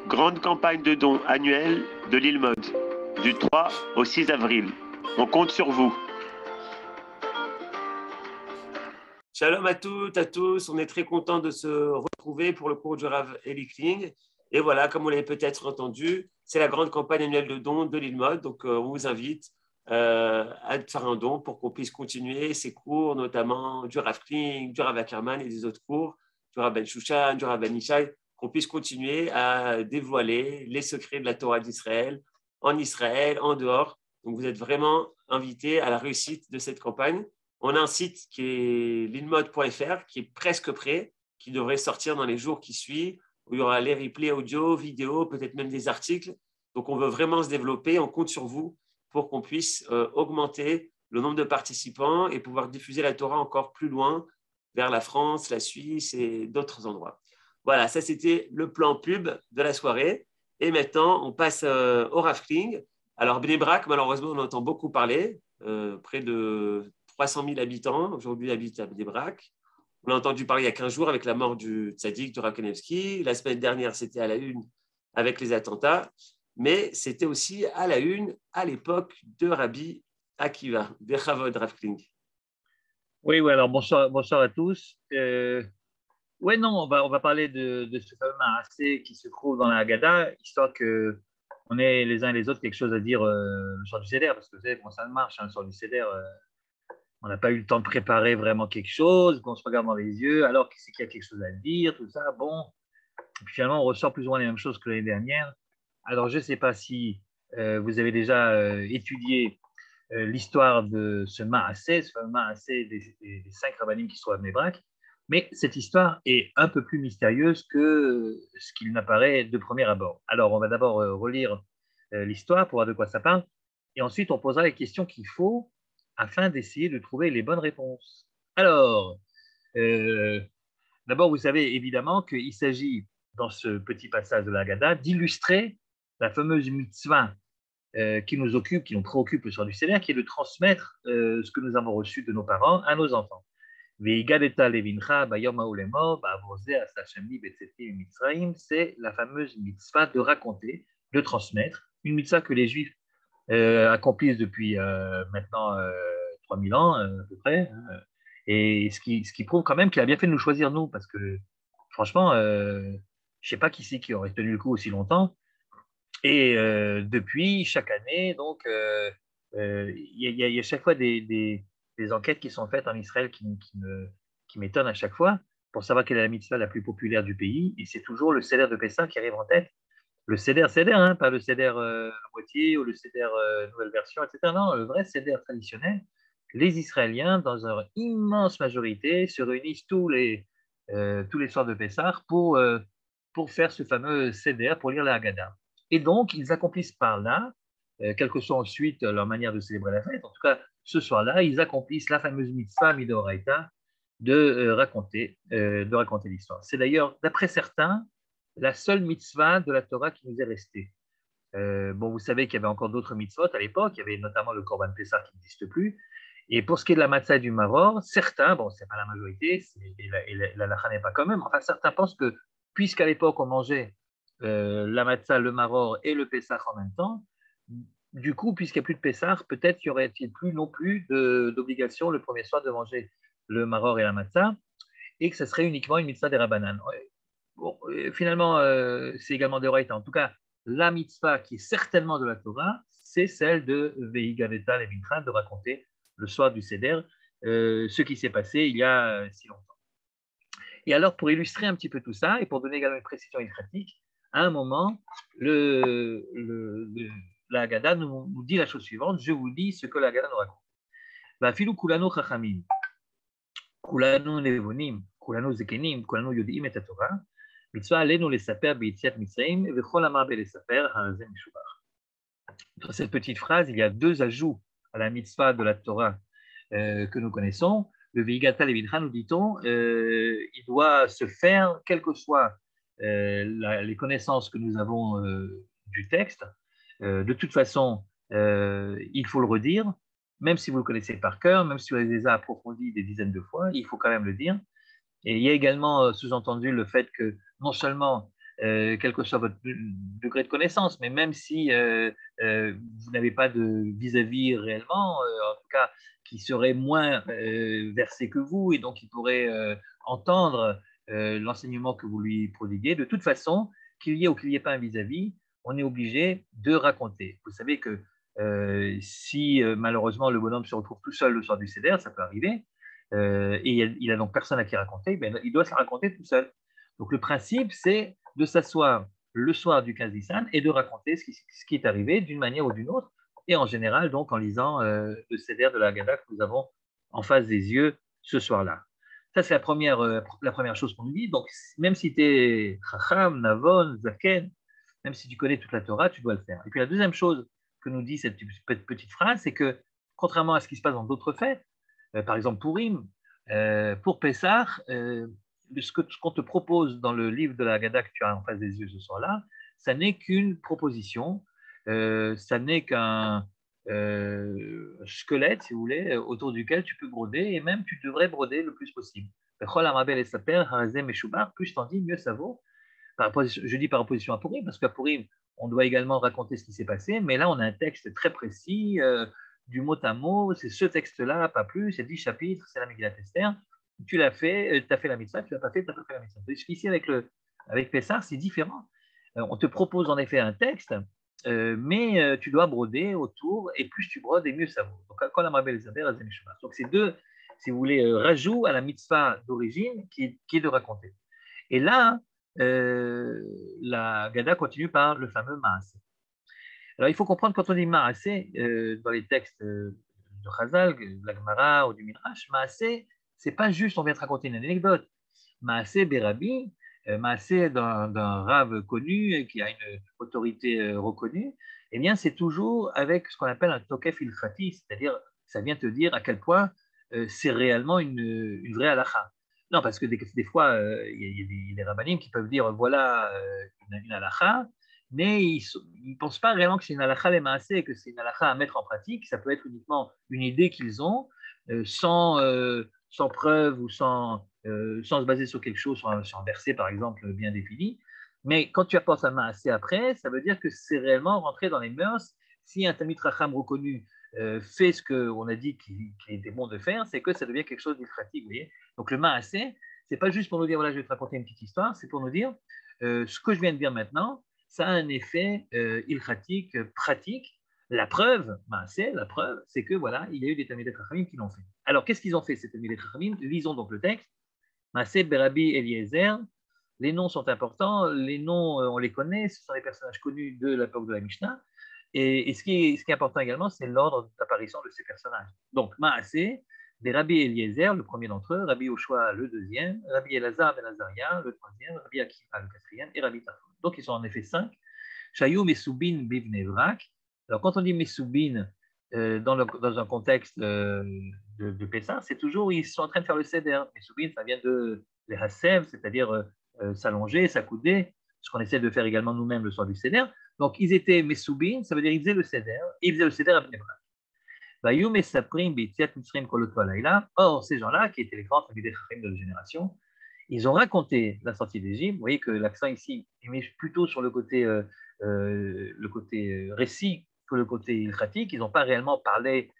Grande campagne de dons annuelle de Lilmod, du 3 au 6 avril. On compte sur vous. Shalom à toutes, à tous. On est très content de se retrouver pour le cours du Rav Eli Kling. Et voilà, comme vous l'avez peut-être entendu, c'est la grande campagne annuelle de dons de Lilmod. Donc, on vous invite à faire un don pour qu'on puisse continuer ces cours, notamment du Rav Kling, du Rav Ackerman et des autres cours, du Rav Ben Shushan, du Rav Ben Ishai, qu'on puisse continuer à dévoiler les secrets de la Torah d'Israël, en dehors. Donc, vous êtes vraiment invités à la réussite de cette campagne. On a un site qui est lilmod.fr, qui est presque prêt, qui devrait sortir dans les jours qui suivent, où il y aura les replays audio, vidéo, peut-être même des articles. Donc, on veut vraiment se développer. On compte sur vous pour qu'on puisse augmenter le nombre de participants et pouvoir diffuser la Torah encore plus loin, vers la France, la Suisse et d'autres endroits. Voilà, ça, c'était le plan pub de la soirée. Et maintenant, on passe au Rav Kling. Alors, Bnei Brak, malheureusement, on entend beaucoup parler, près de 300 000 habitants aujourd'hui habitent à Bnei Brak. On a entendu parler il y a 15 jours avec la mort du tzaddik, du Rav Kanevsky. La semaine dernière, c'était à la une avec les attentats. Mais c'était aussi à la une à l'époque de Rabbi Akiva, Bechavod Rav Kling. Oui, alors bonsoir à tous. Oui, non, on va parler de ce fameux Maassé qui se trouve dans la Haggadah, histoire qu'on ait les uns et les autres quelque chose à dire le soir du Seder, parce que vous savez comment ça marche, le soir du Seder, on n'a pas eu le temps de préparer vraiment quelque chose, qu'on se regarde dans les yeux, alors qui c'est qu'il y a quelque chose à dire, tout ça, bon. Et puis finalement, on ressort plus ou moins les mêmes choses que l'année dernière. Alors, je ne sais pas si vous avez déjà étudié l'histoire de ce Maassé, ce fameux Maassé des 5 rabbinim qui sont à Bnei Brak, mais cette histoire est un peu plus mystérieuse que ce qu'il n'apparaît de premier abord. Alors, on va d'abord relire l'histoire pour voir de quoi ça parle, et ensuite on posera les questions qu'il faut afin d'essayer de trouver les bonnes réponses. Alors, d'abord, vous savez évidemment qu'il s'agit, dans ce petit passage de la Haggadah, d'illustrer la fameuse mitzvah qui nous occupe, qui nous préoccupe le soir du Seder, qui est de transmettre ce que nous avons reçu de nos parents à nos enfants. C'est la fameuse mitzvah de raconter, de transmettre, une mitzvah que les Juifs accomplissent depuis maintenant 3000 ans à peu près, et ce qui prouve quand même qu'il a bien fait de nous choisir nous, parce que franchement, je ne sais pas qui c'est qui aurait tenu le coup aussi longtemps. Et depuis, chaque année, donc, il y a chaque fois des enquêtes qui sont faites en Israël qui m'étonnent à chaque fois pour savoir quelle est la mitzvah la plus populaire du pays. Et c'est toujours le Seder de Pessah qui arrive en tête. Le Seder, hein, pas le Seder à moitié ou le Seder nouvelle version, etc. Non, le vrai Seder traditionnel. Les Israéliens, dans leur immense majorité, se réunissent tous les soirs de Pessah pour faire ce fameux Seder, pour lire la Haggadah. Et donc, ils accomplissent par là, quelle que soit ensuite leur manière de célébrer la fête, en tout cas, ce soir-là, ils accomplissent la fameuse mitzvah midoraita de raconter l'histoire. C'est d'ailleurs, d'après certains, la seule mitzvah de la Torah qui nous est restée. Bon, vous savez qu'il y avait encore d'autres mitzvot à l'époque, il y avait notamment le Korban Pessah qui n'existe plus. Et pour ce qui est de la matzah et du maror, certains, bon, ce n'est pas la majorité, et la lacha n'est pas quand même, enfin, certains pensent que, puisqu'à l'époque on mangeait la matzah, le maror et le Pessah en même temps, du coup, puisqu'il n'y a plus de Pessah, peut-être qu'il n'y aurait-il plus non plus d'obligation le premier soir de manger le maror et la matzah, et que ce serait uniquement une mitzvah des Rabbanan. Bon, finalement, c'est également de Raïta. En tout cas, la mitzvah qui est certainement de la Torah, c'est celle de Veigadeta Levincha, de raconter le soir du Seder ce qui s'est passé il y a si longtemps. Et alors, pour illustrer un petit peu tout ça, et pour donner également une précision pratique, à un moment, la Haggadah nous dit la chose suivante, je vous dis ce que la Haggadah nous raconte. Va'afilu kulanu chachamim, kulanu nevonim, kulanu zekenim, kulanu yodim et Torah, mitzvah alenu lesaper beitziat mitzrayim, vechol amar belesaper ha'azeh mishubach. Dans cette petite phrase, il y a deux ajouts à la mitzvah de la Torah que nous connaissons. Le Veigata Levincha, nous dit-on, il doit se faire, quelles que soient les connaissances que nous avons du texte. De toute façon, il faut le redire, même si vous le connaissez par cœur, même si vous les avez approfondis des dizaines de fois, il faut quand même le dire. Et il y a également sous-entendu le fait que non seulement quel que soit votre degré de connaissance, mais même si vous n'avez pas de vis-à-vis réellement, en tout cas, qui serait moins versé que vous et donc il pourrait entendre l'enseignement que vous lui prodiguez, de toute façon, qu'il y ait ou qu'il n'y ait pas un vis-à-vis, on est obligé de raconter. Vous savez que si malheureusement le bonhomme se retrouve tout seul le soir du Seder, ça peut arriver, et il a donc personne à qui raconter, ben, il doit se raconter tout seul. Donc le principe, c'est de s'asseoir le soir du 15 Nissan et de raconter ce qui est arrivé d'une manière ou d'une autre, et en général donc en lisant le Seder de la Haggadah que nous avons en face des yeux ce soir-là. Ça, c'est la première chose qu'on nous dit. Donc, même si tu es Chacham, Navon, Zaken, même si tu connais toute la Torah, tu dois le faire. Et puis la deuxième chose que nous dit cette petite phrase, c'est que contrairement à ce qui se passe dans d'autres fêtes, par exemple Purim, pour Pessah, ce qu'on te propose dans le livre de la Haggadah que tu as en face des yeux ce soir-là, ça n'est qu'une proposition, ça n'est qu'un squelette, si vous voulez, autour duquel tu peux broder, et même tu devrais broder le plus possible. Plus je t'en dis, mieux ça vaut. Je dis par opposition à Purim, parce qu'à Purim, on doit également raconter ce qui s'est passé, mais là, on a un texte très précis, du mot à mot, c'est ce texte-là, pas plus, c'est 10 chapitres, c'est la Megillat Esther. Tu l'as fait, tu as fait la mitzvah, tu l'as pas fait, tu n'as pas fait la mitzvah. Ici, avec Pessah, c'est différent. On te propose en effet un texte, mais tu dois broder autour, et plus tu brodes, et mieux ça vaut. Donc, c'est deux, si vous voulez, rajouts à la mitzvah d'origine qui est de raconter. Et là, la Gada continue par le fameux Maasé. Alors, il faut comprendre, quand on dit Maasé, dans les textes de Chazal, de la Gemara ou du Midrash, Maasé, c'est pas juste on vient te raconter une anecdote. Maasé Berabi, Maasé d'un rave connu qui a une autorité reconnue, eh bien, c'est toujours avec ce qu'on appelle un tokef ilchati, c'est-à-dire, ça vient te dire à quel point c'est réellement une vraie halakha. Non, parce que des fois, il y a des rabbinim qui peuvent dire voilà une halakha, mais ils ne pensent pas réellement que c'est une halakha les maasé, que c'est une halakha à mettre en pratique. Ça peut être uniquement une idée qu'ils ont, sans preuve ou sans se baser sur quelque chose, sur un verset par exemple bien défini. Mais quand tu apportes un maasé après, ça veut dire que c'est réellement rentré dans les mœurs. Si un Talmid Racham reconnu fait ce qu'on a dit qu'il était bon de faire, c'est que ça devient quelque chose d'ilchatique, vous voyez. Donc le maasé, c'est pas juste pour nous dire voilà, je vais te raconter une petite histoire, c'est pour nous dire ce que je viens de dire maintenant, ça a un effet ilchatique, pratique. La preuve, c'est que voilà, il y a eu des Talmidei Chachamim qui l'ont fait. Alors qu'est-ce qu'ils ont fait ces Talmidei Chachamim? Lisons donc le texte. Maasé Berabi Eliezer. Les noms sont importants, les noms on les connaît, ce sont des personnages connus de l'époque de la Mishnah. Et ce qui est important également, c'est l'ordre d'apparition de ces personnages. Donc, Maasé, des Rabbi Eliezer, le premier d'entre eux, Rabbi Oshua, le deuxième, Rabbi Elazar ben Azaria, le troisième, Rabbi Akiva, le quatrième, et Rabbi Tarfon. Donc, ils sont en effet 5. Shayou Mesubin Bivnei Vrak. Alors, quand on dit Mesubin, dans un contexte de Pessah, c'est toujours, ils sont en train de faire le Seder. Mesubin, ça vient de les Hassev, c'est-à-dire s'allonger, s'accouder, ce qu'on essaie de faire également nous-mêmes le soir du Seder. Donc, ils étaient Mesubin, ça veut dire ils faisaient le Seder, et ils faisaient le Seder à Bnei Brak. Or, ces gens-là, qui étaient les grands Talmidei Chachamim de la génération, ils ont raconté la sortie d'Égypte. Vous voyez que l'accent ici est mis plutôt sur le côté récit que le côté ilchatique. Ils n'ont pas réellement parlé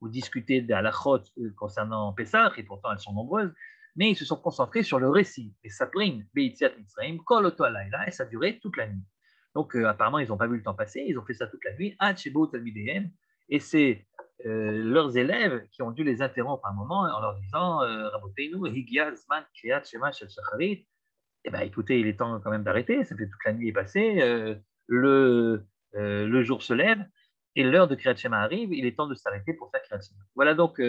ou discuté des halachot concernant Pessah, et pourtant elles sont nombreuses, mais ils se sont concentrés sur le récit. Et Saprim, Beitziat Mitzrayim, Kol Oto Alayla, et ça a duré toute la nuit. Donc, apparemment, ils n'ont pas vu le temps passer, ils ont fait ça toute la nuit, Ad Shebo Talmidehem, et c'est leurs élèves qui ont dû les interrompre un moment en leur disant Raboteinu, Higia Zman Kriyat Shema Shel Shacharit. Eh bien, écoutez, il est temps quand même d'arrêter, ça fait toute la nuit est passée, le jour se lève, et l'heure de Kriyat Shema arrive, il est temps de s'arrêter pour faire Kriyat Shema. Voilà donc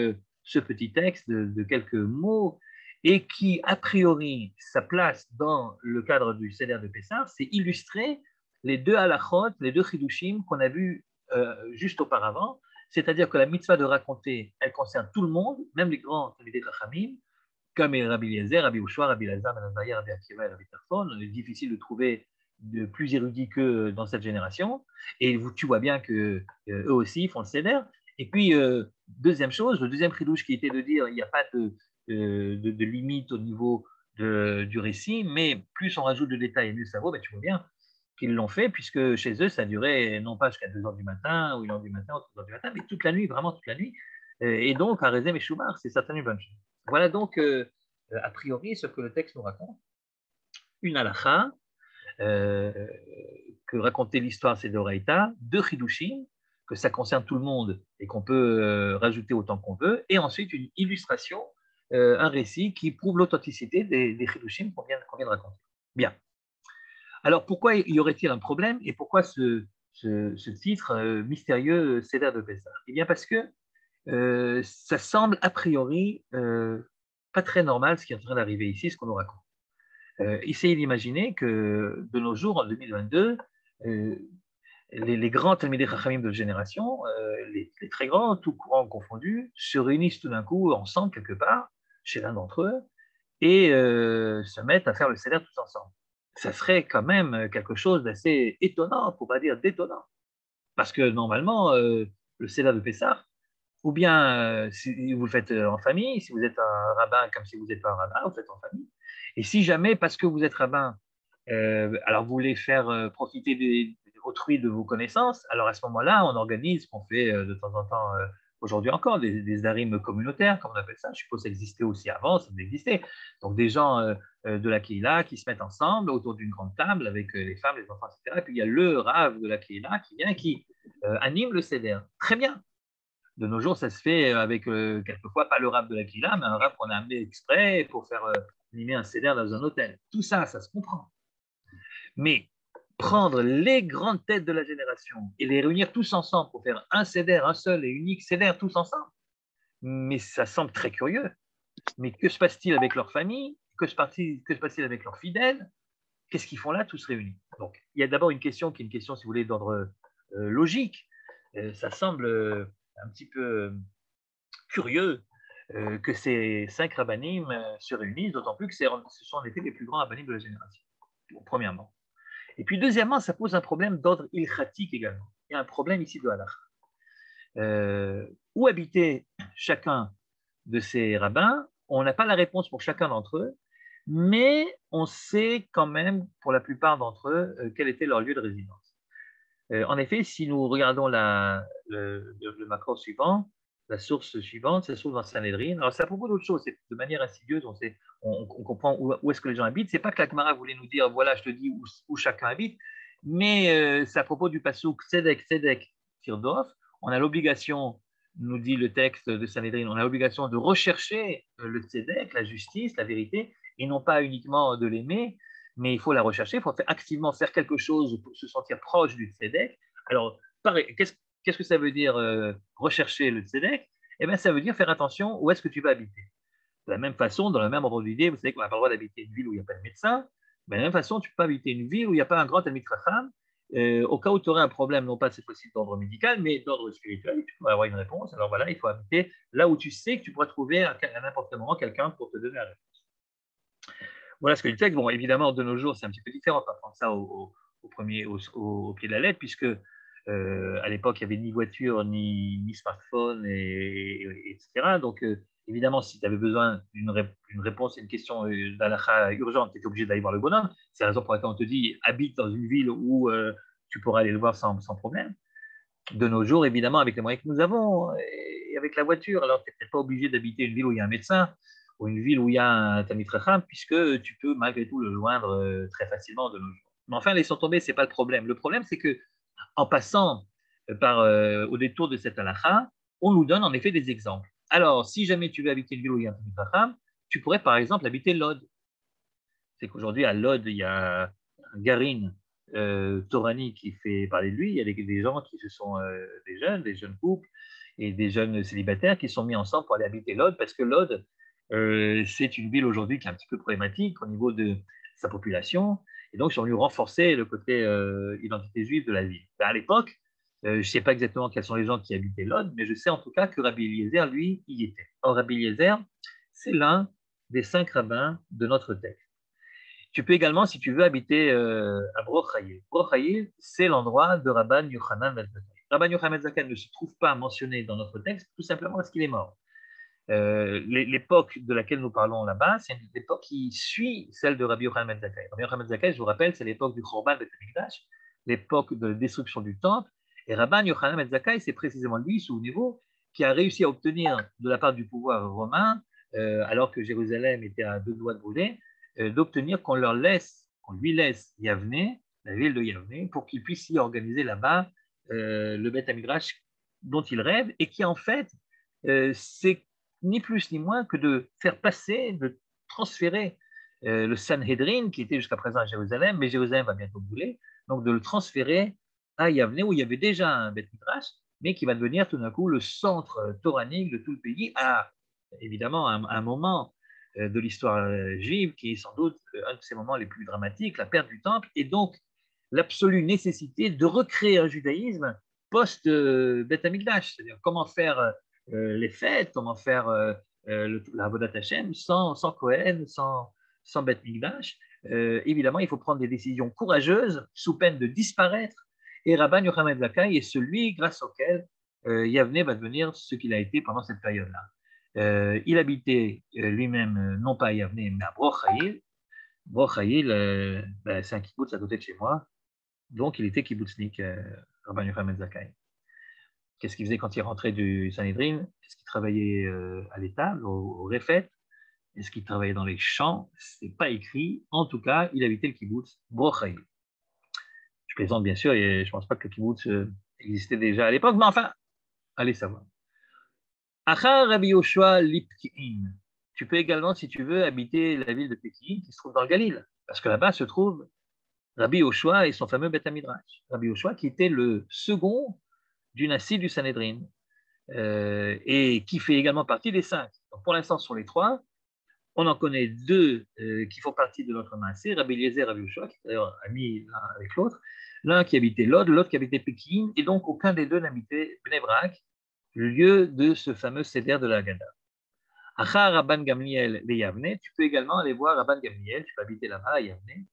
ce petit texte de quelques mots, et qui, a priori, sa place dans le cadre du Seder de Pessah, c'est illustrer les deux halachot, les deux chidushim qu'on a vus juste auparavant, c'est-à-dire que la mitzvah de raconter, elle concerne tout le monde, même les grands Talmidei Chachamim, comme Rabbi Eliezer, Rabbi Oshua, Rabbi Elazar, Ben Azaria, Rabbi Akiva et Rabbi Tarfon. Il est difficile de trouver de plus érudits qu'eux dans cette génération, et tu vois bien qu'eux aussi font le Seder. Et puis, deuxième chose, le deuxième chidouche qui était de dire il n'y a pas de limite au niveau du récit, mais plus on rajoute de détails et mieux ça vaut, ben, tu vois bien qu'ils l'ont fait, puisque chez eux, ça durait non pas jusqu'à 2 heures du matin, ou 1 heure du matin, ou 3 heures du matin, mais toute la nuit, vraiment toute la nuit. Et donc, à Rezem et Choumar, c'est certainement une bonne chose. Voilà donc, a priori, ce que le texte nous raconte. Une halakha, euh, que raconter l'histoire, c'est d'Oraïta, deux chidushim, que ça concerne tout le monde et qu'on peut rajouter autant qu'on veut, et ensuite une illustration, un récit qui prouve l'authenticité des chidushim qu'on vient de raconter. Bien. Alors, pourquoi y aurait-il un problème et pourquoi ce titre mystérieux Seder de Pessah? Eh bien, parce que ça semble a priori pas très normal ce qui est en train d'arriver ici, ce qu'on nous raconte. Essayez d'imaginer que de nos jours, en 2022, les grands Talmidei Chachamim de génération, les très grands, tout courant confondus, se réunissent tout d'un coup ensemble quelque part, chez l'un d'entre eux, et se mettent à faire le Seder tous ensemble. Ça serait quand même quelque chose d'assez étonnant, pour ne pas dire détonnant. Parce que normalement, le Seder de Pessah, ou bien si vous le faites en famille, si vous êtes un rabbin comme si vous n'êtes pas un rabbin, vous le faites en famille. Et si jamais, parce que vous êtes rabbin, alors vous voulez faire profiter autrui de vos connaissances, alors à ce moment-là, on organise ce qu'on fait de temps en temps, aujourd'hui encore, des harim communautaires, comme on appelle ça. Je suppose que ça existait aussi avant, ça existait. Donc des gens de la Kehila qui se mettent ensemble autour d'une grande table avec les femmes, les enfants, etc. Et puis il y a le rav de la Kehila qui vient, qui anime le seder. Très bien. De nos jours, ça se fait avec quelquefois pas le rap de la Kila, mais un rap qu'on a amené exprès pour faire animer un CDR dans un hôtel. Tout ça, ça se comprend. Mais prendre les grandes têtes de la génération et les réunir tous ensemble pour faire un CDR, un seul et unique CDR tous ensemble, mais ça semble très curieux. Mais que se passe-t-il avec leur famille? Que se passe-t-il avec leurs fidèles? Qu'est-ce qu'ils font là, tous réunis? Donc, il y a d'abord une question qui est une question, si vous voulez, d'ordre logique. Ça semble un petit peu curieux que ces 5 rabbinim se réunissent, d'autant plus que ce sont en effet les plus grands rabbinim de la génération, premièrement. Et puis deuxièmement, ça pose un problème d'ordre ilchatique également. Il y a un problème ici de halakha. Où habitait chacun de ces rabbins? On n'a pas la réponse pour chacun d'entre eux, mais on sait quand même, pour la plupart d'entre eux, quel était leur lieu de résidence. En effet, si nous regardons le macro suivant, la source suivante, ça se trouve dans Sanhedrin. Alors, c'est à propos d'autre chose, c'est de manière insidieuse, on comprend où est-ce que les gens habitent. C'est pas que la Gemara voulait nous dire, voilà, je te dis où chacun habite, mais c'est à propos du passouk Tzedek, Tzedek, Tirdof. On a l'obligation, nous dit le texte de Sanhedrin, on a l'obligation de rechercher le Tzedek, la justice, la vérité, et non pas uniquement de l'aimer, mais il faut la rechercher, il faut activement faire quelque chose pour se sentir proche du Tzedek. Alors, qu'est-ce que ça veut dire rechercher le tzedek? Eh bien, ça veut dire faire attention où est-ce que tu vas habiter. De la même façon, dans le même ordre d'idée, vous savez qu'on n'a pas le droit d'habiter une ville où il n'y a pas de médecin. Mais de la même façon, tu peux pas habiter une ville où il n'y a pas un grand Talmid Chacham. Au cas où tu aurais un problème, non pas cette fois-ci d'ordre médical, mais d'ordre spirituel, tu pourrais avoir une réponse. Alors voilà, il faut habiter là où tu sais que tu pourras trouver à n'importe quel moment quelqu'un pour te donner la réponse. Voilà ce que le texte. Bon, évidemment, de nos jours, c'est un petit peu différent. On va prendre ça au pied de la lettre, puisque à l'époque, il n'y avait ni voiture, ni smartphone, etc. Donc, évidemment, si tu avais besoin d'une réponse à une question d'halakha urgente, tu étais obligé d'aller voir le bonhomme. C'est la raison pour laquelle on te dit habite dans une ville où tu pourras aller le voir sans problème. De nos jours, évidemment, avec les moyens que nous avons et avec la voiture, alors tu n'es peut-être pas obligé d'habiter une ville où il y a un médecin ou une ville où il y a un Talmid Chacham, puisque tu peux malgré tout le joindre très facilement de nos jours. Mais enfin, laissons tomber, ce n'est pas le problème. Le problème, c'est que en passant au détour de cette halakha, on nous donne en effet des exemples. Alors, si jamais tu veux habiter une ville où il y a un Talmid Chacham, tu pourrais par exemple habiter Lod. C'est qu'aujourd'hui, à Lod, il y a un garin Torani qui fait parler de lui. Il y a des gens qui se sont des jeunes couples et des jeunes célibataires qui sont mis ensemble pour aller habiter Lod parce que Lod, c'est une ville aujourd'hui qui est un petit peu problématique au niveau de sa population. Et donc, ils ont voulu renforcer le côté identité juive de la ville. À l'époque, je ne sais pas exactement quels sont les gens qui habitaient Lod, mais je sais en tout cas que Rabbi Eliezer, lui, y était. Or, Rabbi Eliezer, c'est l'un des 5 rabbins de notre texte. Tu peux également, si tu veux, habiter à Brochaïl. Brochaïl, c'est l'endroit de Rabban Yochanan ben Zakkai. Rabban Yochanan ben Zakkai ne se trouve pas mentionné dans notre texte, tout simplement parce qu'il est mort. l'époque de laquelle nous parlons là-bas, c'est une époque qui suit celle de Rabbi Yochanan ben Zakkai. Rabbi Yochanan ben Zakkai, je vous rappelle, c'est l'époque du Khorban Beth Amikdash, l'époque de destruction du temple. Et Rabbi Yochanan ben Zakkai, c'est précisément lui, souvenez-vous, qui a réussi à obtenir de la part du pouvoir romain, alors que Jérusalem était à 2 doigts de brûler, d'obtenir qu'on lui laisse Yavne, la ville de Yavne, pour qu'il puisse y organiser là-bas le Beth Amikdash dont il rêve, et qui en fait, c'est ni plus ni moins que de faire passer, de transférer le Sanhedrin, qui était jusqu'à présent à Jérusalem, mais Jérusalem va bientôt brûler, donc de le transférer à Yavne, où il y avait déjà un Beth Midrash, mais qui va devenir tout d'un coup le centre toranique de tout le pays, à évidemment un moment de l'histoire juive, qui est sans doute un de ces moments les plus dramatiques, la perte du temple, et donc l'absolue nécessité de recréer un judaïsme post-Beth Amikdash, c'est-à-dire comment faire les fêtes, comment faire la Avodat Hashem sans Kohen, sans Beth Mikdash. Évidemment, il faut prendre des décisions courageuses sous peine de disparaître. Et Rabban Yochanan ben Zakkai est celui grâce auquel Yavne va devenir ce qu'il a été pendant cette période-là. Il habitait lui-même, non pas à Yavne, mais à Broch Hayil. Broch Hayil, c'est un kibbutz à côté de chez moi. Donc, il était kibbutznik, Rabban Yochanan ben Zakkai. Qu'est-ce qu'il faisait quand il rentrait du Sanhedrin? Est-ce qu'il travaillait à l'étable, au réfet? Est-ce qu'il travaillait dans les champs? Ce n'est pas écrit. En tout cas, il habitait le kibbutz Broch Hayil. Je plaisante bien sûr, et je ne pense pas que le kibbutz existait déjà à l'époque, mais enfin, allez savoir. Achar Rabbi Yoshua Lipki'in. Tu peux également, si tu veux, habiter la ville de Pékin, qui se trouve dans le Galil, parce que là-bas se trouve Rabbi Yoshua et son fameux Beth Midrash. Rabbi Yoshua qui était le second du Nassi du Sanhedrin, et qui fait également partie des 5. Donc pour l'instant, sur les 3, on en connaît 2 qui font partie de notre Nassi, Rabbi Eliezer et Rabbi Yoshua, qui sont d'ailleurs amis l'un avec l'autre, l'un qui habitait Lod, l'autre qui habitait Pékin, et donc aucun des 2 n'habitait Bnei Brak, le lieu de ce fameux Seder de la Haggadah. Achar Rabban Gamliel le Yavne, tu peux également aller voir Rabban Gamliel, tu peux habiter là-bas à Yavne.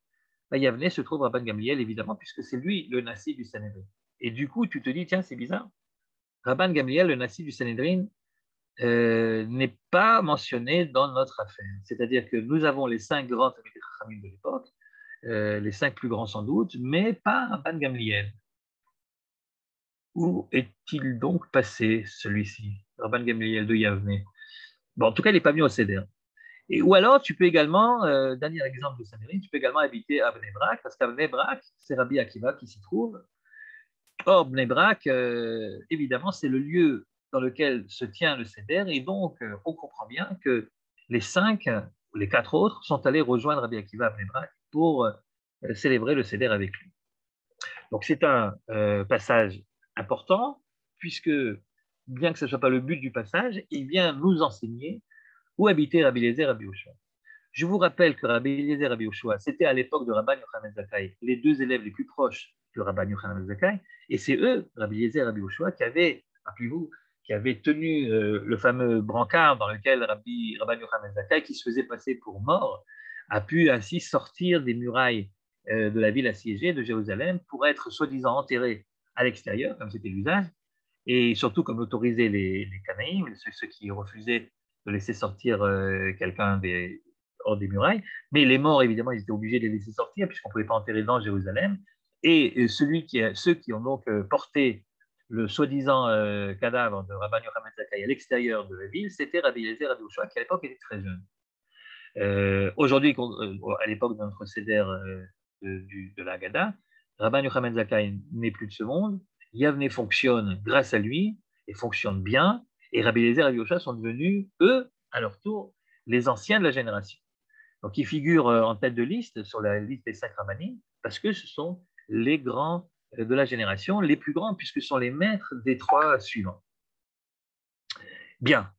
À Yavne se trouve Rabban Gamliel, évidemment, puisque c'est lui le Nassi du Sanhedrin. Et du coup, tu te dis, tiens, c'est bizarre. Rabban Gamliel, le Nassi du Sanhedrin, n'est pas mentionné dans notre affaire. C'est-à-dire que nous avons les 5 grands Talmidei Chachamim de l'époque, les 5 plus grands sans doute, mais pas Rabban Gamliel. Où est-il donc passé, celui-ci, Rabban Gamliel de Yavne? Bon, en tout cas, il n'est pas venu au Seder. Ou alors, tu peux également, dernier exemple de Sanhedrin, tu peux également habiter à Bnei Brak, parce qu'à Bnei Brak, c'est Rabbi Akiva qui s'y trouve. Or, Bnei Brak, évidemment, c'est le lieu dans lequel se tient le Seder, et donc on comprend bien que les 5, ou les 4 autres, sont allés rejoindre Rabbi Akiva à Bnei Brak pour célébrer le Seder avec lui. Donc c'est un passage important, puisque, bien que ce ne soit pas le but du passage, il vient nous enseigner où habitait Rabbi Eliezer et Rabbi Yoshua. Je vous rappelle que Rabbi Eliezer et Rabbi Yoshua, c'était à l'époque de Rabban Yochanan ben Zakkai, les 2 élèves les plus proches de Rabban Yochanan ben Zakkai, et c'est eux, Rabbi Eliezer et Rabbi Yoshua, qui avaient, rappelez-vous, qui avaient tenu le fameux brancard dans lequel Rabban Yochanan ben Zakkai, qui se faisait passer pour mort, a pu ainsi sortir des murailles de la ville assiégée de Jérusalem pour être soi-disant enterré à l'extérieur, comme c'était l'usage, et surtout comme l'autorisaient les Canaïm, ceux qui refusaient de laisser sortir quelqu'un hors des murailles, mais les morts, évidemment, ils étaient obligés de les laisser sortir puisqu'on ne pouvait pas enterrer dans Jérusalem, et ceux qui ont donc porté le soi-disant cadavre de Rabban Yochanan ben Zakkai à l'extérieur de la ville, c'était Rabbi Eliezer et Rabbi Yoshua, qui à l'époque était très jeune. Aujourd'hui, à l'époque de notre Seder de la Haggadah, Rabban Yochanan ben Zakkai n'est plus de ce monde, Yavne fonctionne grâce à lui, et fonctionne bien, et Rabbi Eliezer et Rabbi Yoshua sont devenus, eux, à leur tour, les anciens de la génération. Donc, ils figurent en tête de liste sur la liste des 5 Rabbanim, parce que ce sont les grands de la génération, les plus grands, puisque ce sont les maîtres des 3 suivants. Bien.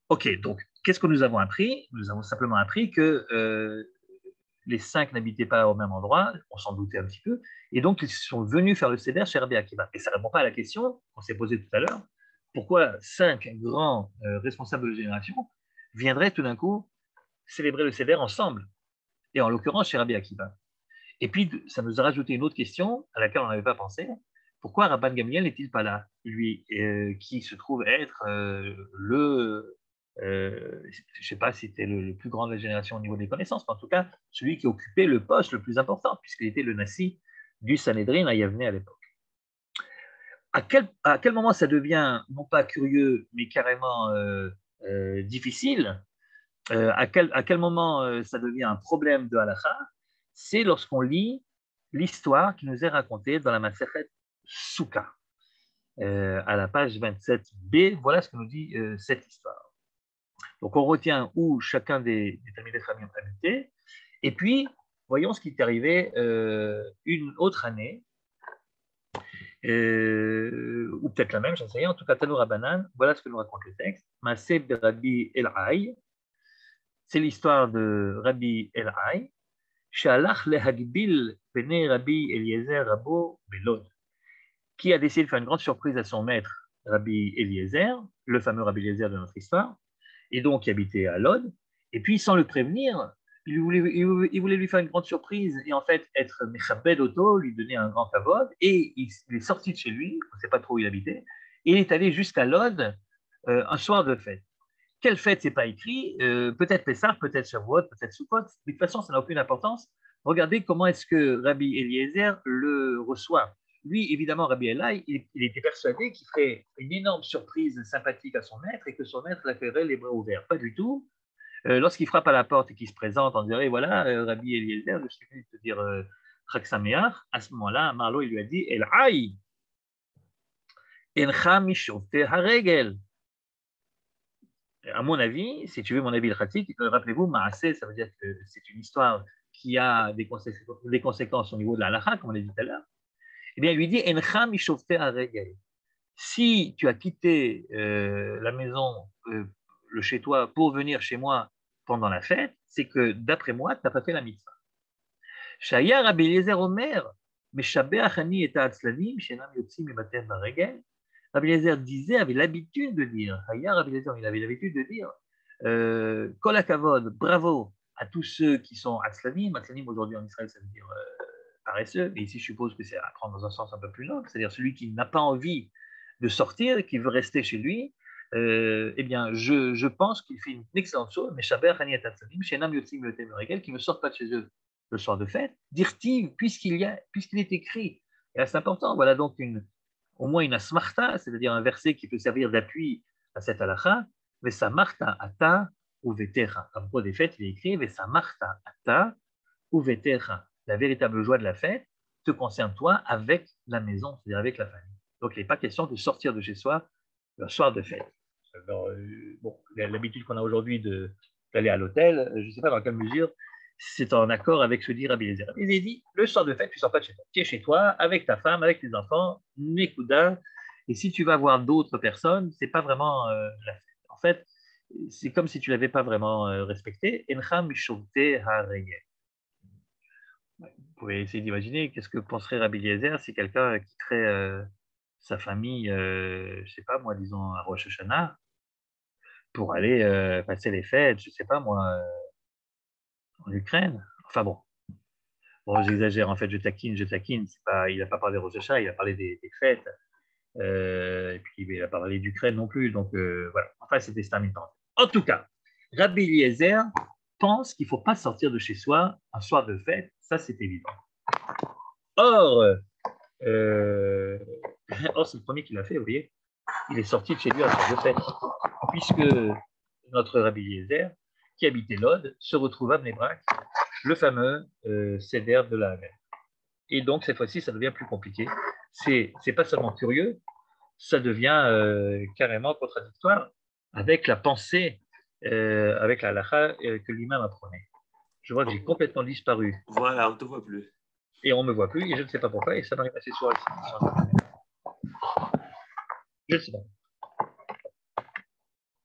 Ok, donc, qu'est-ce que nous avons appris? Nous avons simplement appris que les 5 n'habitaient pas au même endroit, on s'en doutait un petit peu, et donc ils sont venus faire le Seder chez Rabbi Akiva. Et ça ne répond pas à la question qu'on s'est posée tout à l'heure, pourquoi 5 grands responsables de génération viendraient tout d'un coup célébrer le Seder ensemble, et en l'occurrence chez Rabbi Akiva. Et puis, ça nous a rajouté une autre question à laquelle on n'avait pas pensé, pourquoi Rabban Gamliel n'est-il pas là, lui, qui se trouve être je ne sais pas si c'était le plus grand de la génération au niveau des connaissances, mais en tout cas, celui qui occupait le poste le plus important, puisqu'il était le Nassi du Sanhédrin à Yavne à l'époque. À quel moment ça devient, non pas curieux, mais carrément difficile, à quel moment ça devient un problème de halakha, c'est lorsqu'on lit l'histoire qui nous est racontée dans la Masechet Souka. À la page 27b, voilà ce que nous dit cette histoire. Donc on retient où chacun des Talmidei Chachamim habitait, et puis voyons ce qui est arrivé une autre année, ou peut-être la même, j'en sais rien. En tout cas, Tanoura Rabanan, voilà ce que nous raconte le texte. Maaseh de Rabbi El-Hay, c'est l'histoire de Rabbi El-Hay, Shalach lehagbil bene Rabbi Eliezer Rabo Belod, qui a décidé de faire une grande surprise à son maître, Rabbi Eliezer, le fameux Rabbi Eliezer de notre histoire, et donc qui habitait à Lod. Et puis, sans le prévenir, il voulait lui faire une grande surprise et en fait être Mechabed Oto, lui donner un grand kavod, et il est sorti de chez lui, on ne sait pas trop où il habitait, et il est allé jusqu'à Lod un soir de fête. Quelle fête, c'est pas écrit, peut-être Pessah, peut-être Shavuot, peut-être Sukkot, de toute façon, ça n'a aucune importance. Regardez comment est-ce que Rabbi Eliezer le reçoit. Lui, évidemment, Rabbi Elai, il était persuadé qu'il ferait une énorme surprise sympathique à son maître et que son maître l'accueillerait les bras ouverts. Pas du tout. Lorsqu'il frappe à la porte et qu'il se présente, on dirait, voilà, Rabbi Eliezer, je suis venu te dire Chag Sameach. À ce moment-là, Marlo, il lui a dit, El Hay, Encha Mishofte Haregel. À mon avis, si tu veux mon avis pratique, rappelez-vous, Maaseh, ça veut dire que c'est une histoire qui a des conséquences au niveau de la halakha, comme on l'a dit tout à l'heure. Eh bien, il lui dit, Encha Mishofte Haregel. Si tu as quitté la maison, le chez toi, pour venir chez moi pendant la fête, c'est que d'après moi, tu n'as pas fait la mitzvah. Shaya Rabbi Eliezer Omer, Meshabeach ani et ha'atzlanim, shenam yotzim mebatem baregel. Rabbi Eliezer disait, avait l'habitude de dire, Shaya Rabbi Eliezer, il avait l'habitude de dire, Kol hakavod, bravo à tous ceux qui sont atzlanim. Atzlanim aujourd'hui en Israël, ça veut dire paresseux, mais ici je suppose que c'est à prendre dans un sens un peu plus noble, c'est-à-dire celui qui n'a pas envie de sortir, qui veut rester chez lui. Eh bien, je pense qu'il fait une excellente chose, mais Shaber Hani Atatzadim, Shenam Yotzim Yotem Regel, qui ne sortent pas de chez eux le soir de fête, dirtiv, puisqu'il est écrit. Et là, c'est important, voilà donc au moins une asmarta, c'est-à-dire un verset qui peut servir d'appui à cette halakha, Vesa marta ata ou vetecha. Comme pour des fêtes, il est écrit Vesa marta ata ou vetecha. La véritable joie de la fête te concerne toi avec la maison, c'est-à-dire avec la famille. Donc, il n'est pas question de sortir de chez soi le soir de fête. Alors, bon, l'habitude qu'on a aujourd'hui d'aller à l'hôtel, je ne sais pas dans quelle mesure c'est en accord avec ce que dit Rabbi Eliezer. Il dit, le soir de fête, tu ne sors pas de chez toi. Tu es chez toi, avec ta femme, avec tes enfants, Nekuda, et si tu vas voir d'autres personnes, ce n'est pas vraiment la fête. En fait, c'est comme si tu ne l'avais pas vraiment respecté. Encha mishovte haregel. Vous pouvez essayer d'imaginer qu'est-ce que penserait Rabbi Eliezer si quelqu'un quitterait sa famille, je ne sais pas moi, disons à Rosh Hashanah, pour aller passer les fêtes, je ne sais pas moi, en Ukraine. Enfin bon, j'exagère, en fait, je taquine, pas, il n'a pas parlé de Rosh Hashanah, il a parlé des fêtes, et puis il n'a pas parlé d'Ukraine non plus, donc voilà, enfin c'était terminé. En tout cas, Rabbi Eliezer pense qu'il ne faut pas sortir de chez soi un soir de fête, ça c'est évident. Or, c'est le premier qui l'a fait, vous voyez, il est sorti de chez lui un soir de fête, puisque notre Rabbi Eliezer, qui habitait Lod, se retrouve à Bnei Brak, le fameux Seder de la Havel. Et donc, cette fois-ci, ça devient plus compliqué. C'est pas seulement curieux, ça devient carrément contradictoire avec la pensée, avec la halakha que l'imam apprenait. Je vois que j'ai complètement disparu. Voilà, on ne te voit plus. Et on ne me voit plus, et je ne sais pas pourquoi, et ça m'arrive assez souvent ici. Je ne sais pas.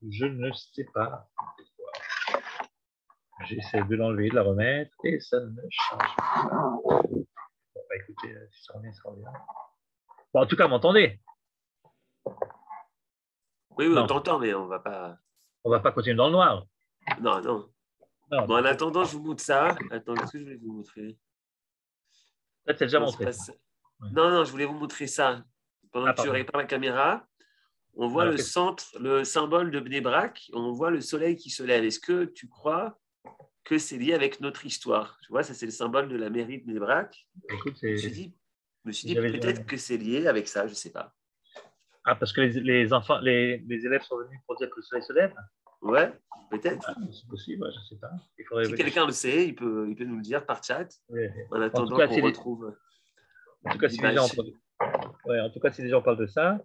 Je ne sais pas pourquoi. J'essaie de l'enlever, de la remettre, et ça ne change pas. Bon, bah écoutez, si ça revient, ça revient. Bon, en tout cas, m'entendez? Oui, on t'entend, mais on ne va pas... On ne va pas continuer dans le noir. Non. Bon, en attendant, je vous montre ça. Attends, qu'est-ce que je vais vous montrer? Ça, c'est déjà montré. Non, je voulais vous montrer ça. Pendant que tu répares la caméra, on voit le centre, le symbole de Bnei Brak, on voit le soleil qui se lève. Est-ce que tu crois que c'est lié avec notre histoire? Tu vois, ça c'est le symbole de la mairie de Bnei Brak. Écoute, je me suis dit peut-être que c'est lié avec ça, je ne sais pas. Ah, parce que les enfants, les élèves sont venus pour dire que le soleil se lève? Ouais, peut-être. Ah, c'est possible, je ne sais pas. Si quelqu'un le sait, il peut nous le dire par chat. Oui. En attendant qu'on retrouve. En tout cas, si les gens parlent de ça,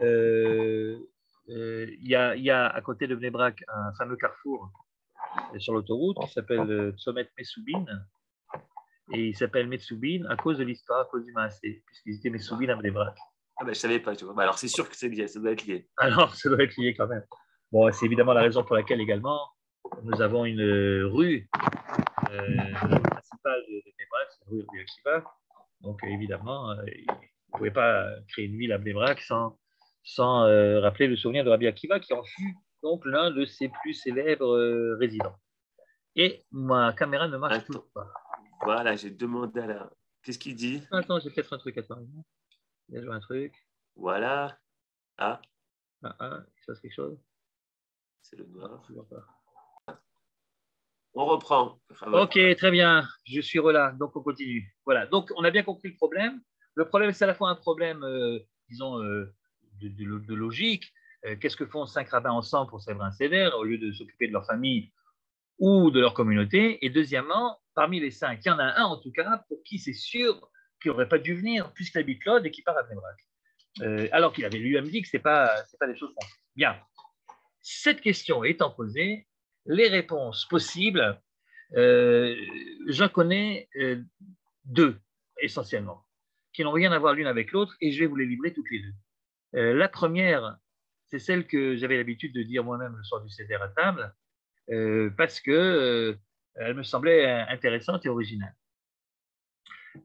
il y a à côté de Bnei Brak un fameux carrefour sur l'autoroute qui s'appelle Tzomet Messoubin. Et il s'appelle Messoubin à cause de l'histoire, à cause du Maasé, puisqu'ils étaient Messoubin à Bnei Brak. Ah ben, je ne savais pas, tu vois. Alors c'est sûr que c'est lié, ça doit être lié. Alors, ça doit être lié quand même. Bon, c'est évidemment la raison pour laquelle également nous avons une rue principale de Bnei Brak, c'est la rue Rabbi Akiva. Donc évidemment, vous ne pouvez pas créer une ville à Bnei Brak sans rappeler le souvenir de Rabbi Akiva, qui en fut donc l'un de ses plus célèbres résidents. Et ma caméra ne marche toujours pas. Voilà, j'ai demandé à la... Qu'est-ce qu'il dit? Attends, j'ai peut-être un truc. Attends. Il y a un truc. Voilà. Ah. Il se passe quelque chose. C'est le noir. On reprend. Ok, très bien. Je suis là. Donc, on continue. Voilà. Donc, on a bien compris le problème. Le problème, c'est à la fois un problème, disons, de logique. Qu'est-ce que font 5 rabbins ensemble pour célébrer un seder au lieu de s'occuper de leur famille ou de leur communauté? Et deuxièmement, parmi les 5, il y en a un en tout cas pour qui c'est sûr qu'il n'aurait pas dû venir puisqu'il habite Lod et qu'il part à Bnei Brak. Alors qu'il avait lui-même dit que ce n'est pas des choses qu'on fait. Bien. Cette question étant posée, les réponses possibles, j'en connais 2 essentiellement, qui n'ont rien à voir l'une avec l'autre, et je vais vous les livrer toutes les 2. La première, c'est celle que j'avais l'habitude de dire moi-même le soir du Seder à table, parce que elle me semblait intéressante et originale.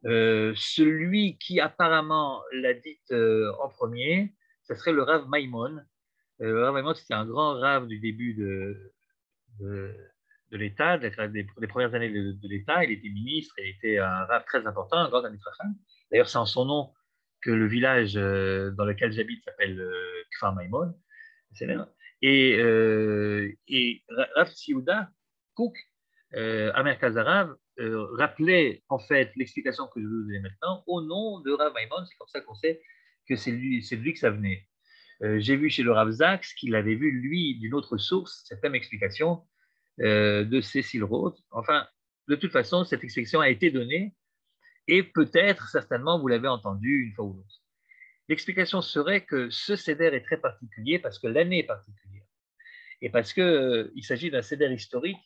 Celui qui apparemment l'a dite en premier, ce serait le Rav Maimon. Le Rav Maimon, c'était un grand Rav du début de l'État, des premières années de l'État. Il était ministre, il était un Rav très important, un grand administrateur. D'ailleurs, c'est en son nom que le village dans lequel j'habite s'appelle Kfar Maimon. Et Rav Tsiouda Kouk, Merkaz Harav, rappelait en fait l'explication que je vais vous donner maintenant au nom de Rav Maimon. C'est comme ça qu'on sait que c'est de lui que ça venait. J'ai vu chez le Rav Zaks qu'il avait vu, lui, d'une autre source, cette même explication de Cécile Roth. Enfin, de toute façon, cette explication a été donnée et peut-être, certainement, vous l'avez entendue une fois ou l'autre. L'explication serait que ce seder est très particulier parce que l'année est particulière et parce qu'il s'agit d'un seder historique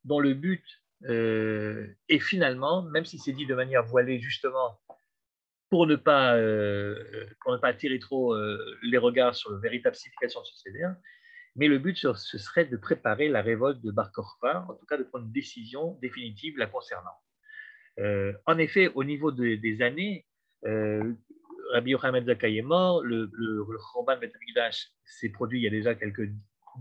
dont le but est finalement, même si c'est dit de manière voilée justement, pour ne pas attirer trop les regards sur la véritable signification de ce seder, mais le but, ce serait de préparer la révolte de Bar Kokhba, en tout cas de prendre une décision définitive la concernant. En effet, au niveau des années, Rabbi Yochanan Zakkai est mort, le Chorban Bet Hamikdash s'est produit il y a déjà quelques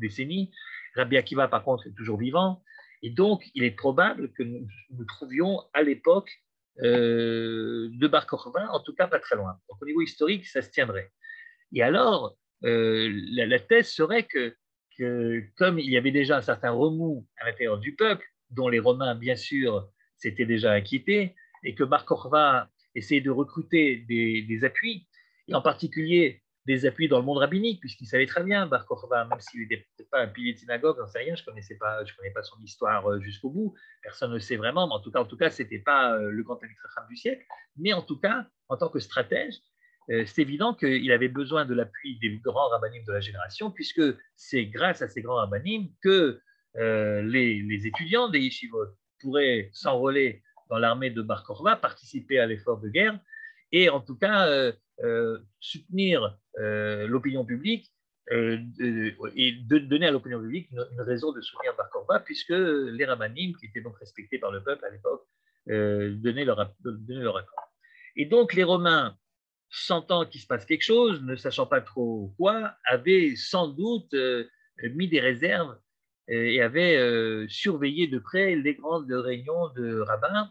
décennies, Rabbi Akiva, par contre, est toujours vivant, et donc il est probable que nous trouvions à l'époque de Bar Kokhba, en tout cas pas très loin. Donc au niveau historique, ça se tiendrait. Et alors, la thèse serait que comme il y avait déjà un certain remous à l'intérieur du peuple, dont les Romains, bien sûr, s'étaient déjà inquiétés, et que Bar Kokhba essayait de recruter des appuis, et en particulier des appuis dans le monde rabbinique, puisqu'il savait très bien, Bar Kokhba, même s'il n'était peut-être pas un pilier de synagogue, j'en sais rien, je ne connais pas son histoire jusqu'au bout, personne ne le sait vraiment, mais en tout cas, ce n'était pas le grand administrateur du siècle, mais en tout cas, en tant que stratège, c'est évident qu'il avait besoin de l'appui des grands rabbinim de la génération, puisque c'est grâce à ces grands rabbinim que les étudiants des yeshivot pourraient s'enrôler dans l'armée de Bar Kokhba, participer à l'effort de guerre, et en tout cas soutenir l'opinion publique et donner à l'opinion publique une raison de soutenir Bar Kokhba, puisque les rabbinim, qui étaient donc respectés par le peuple à l'époque, donnaient leur accord. Et donc les Romains, sentant qu'il se passe quelque chose, ne sachant pas trop quoi, avaient sans doute mis des réserves et avaient surveillé de près les grandes réunions de rabbins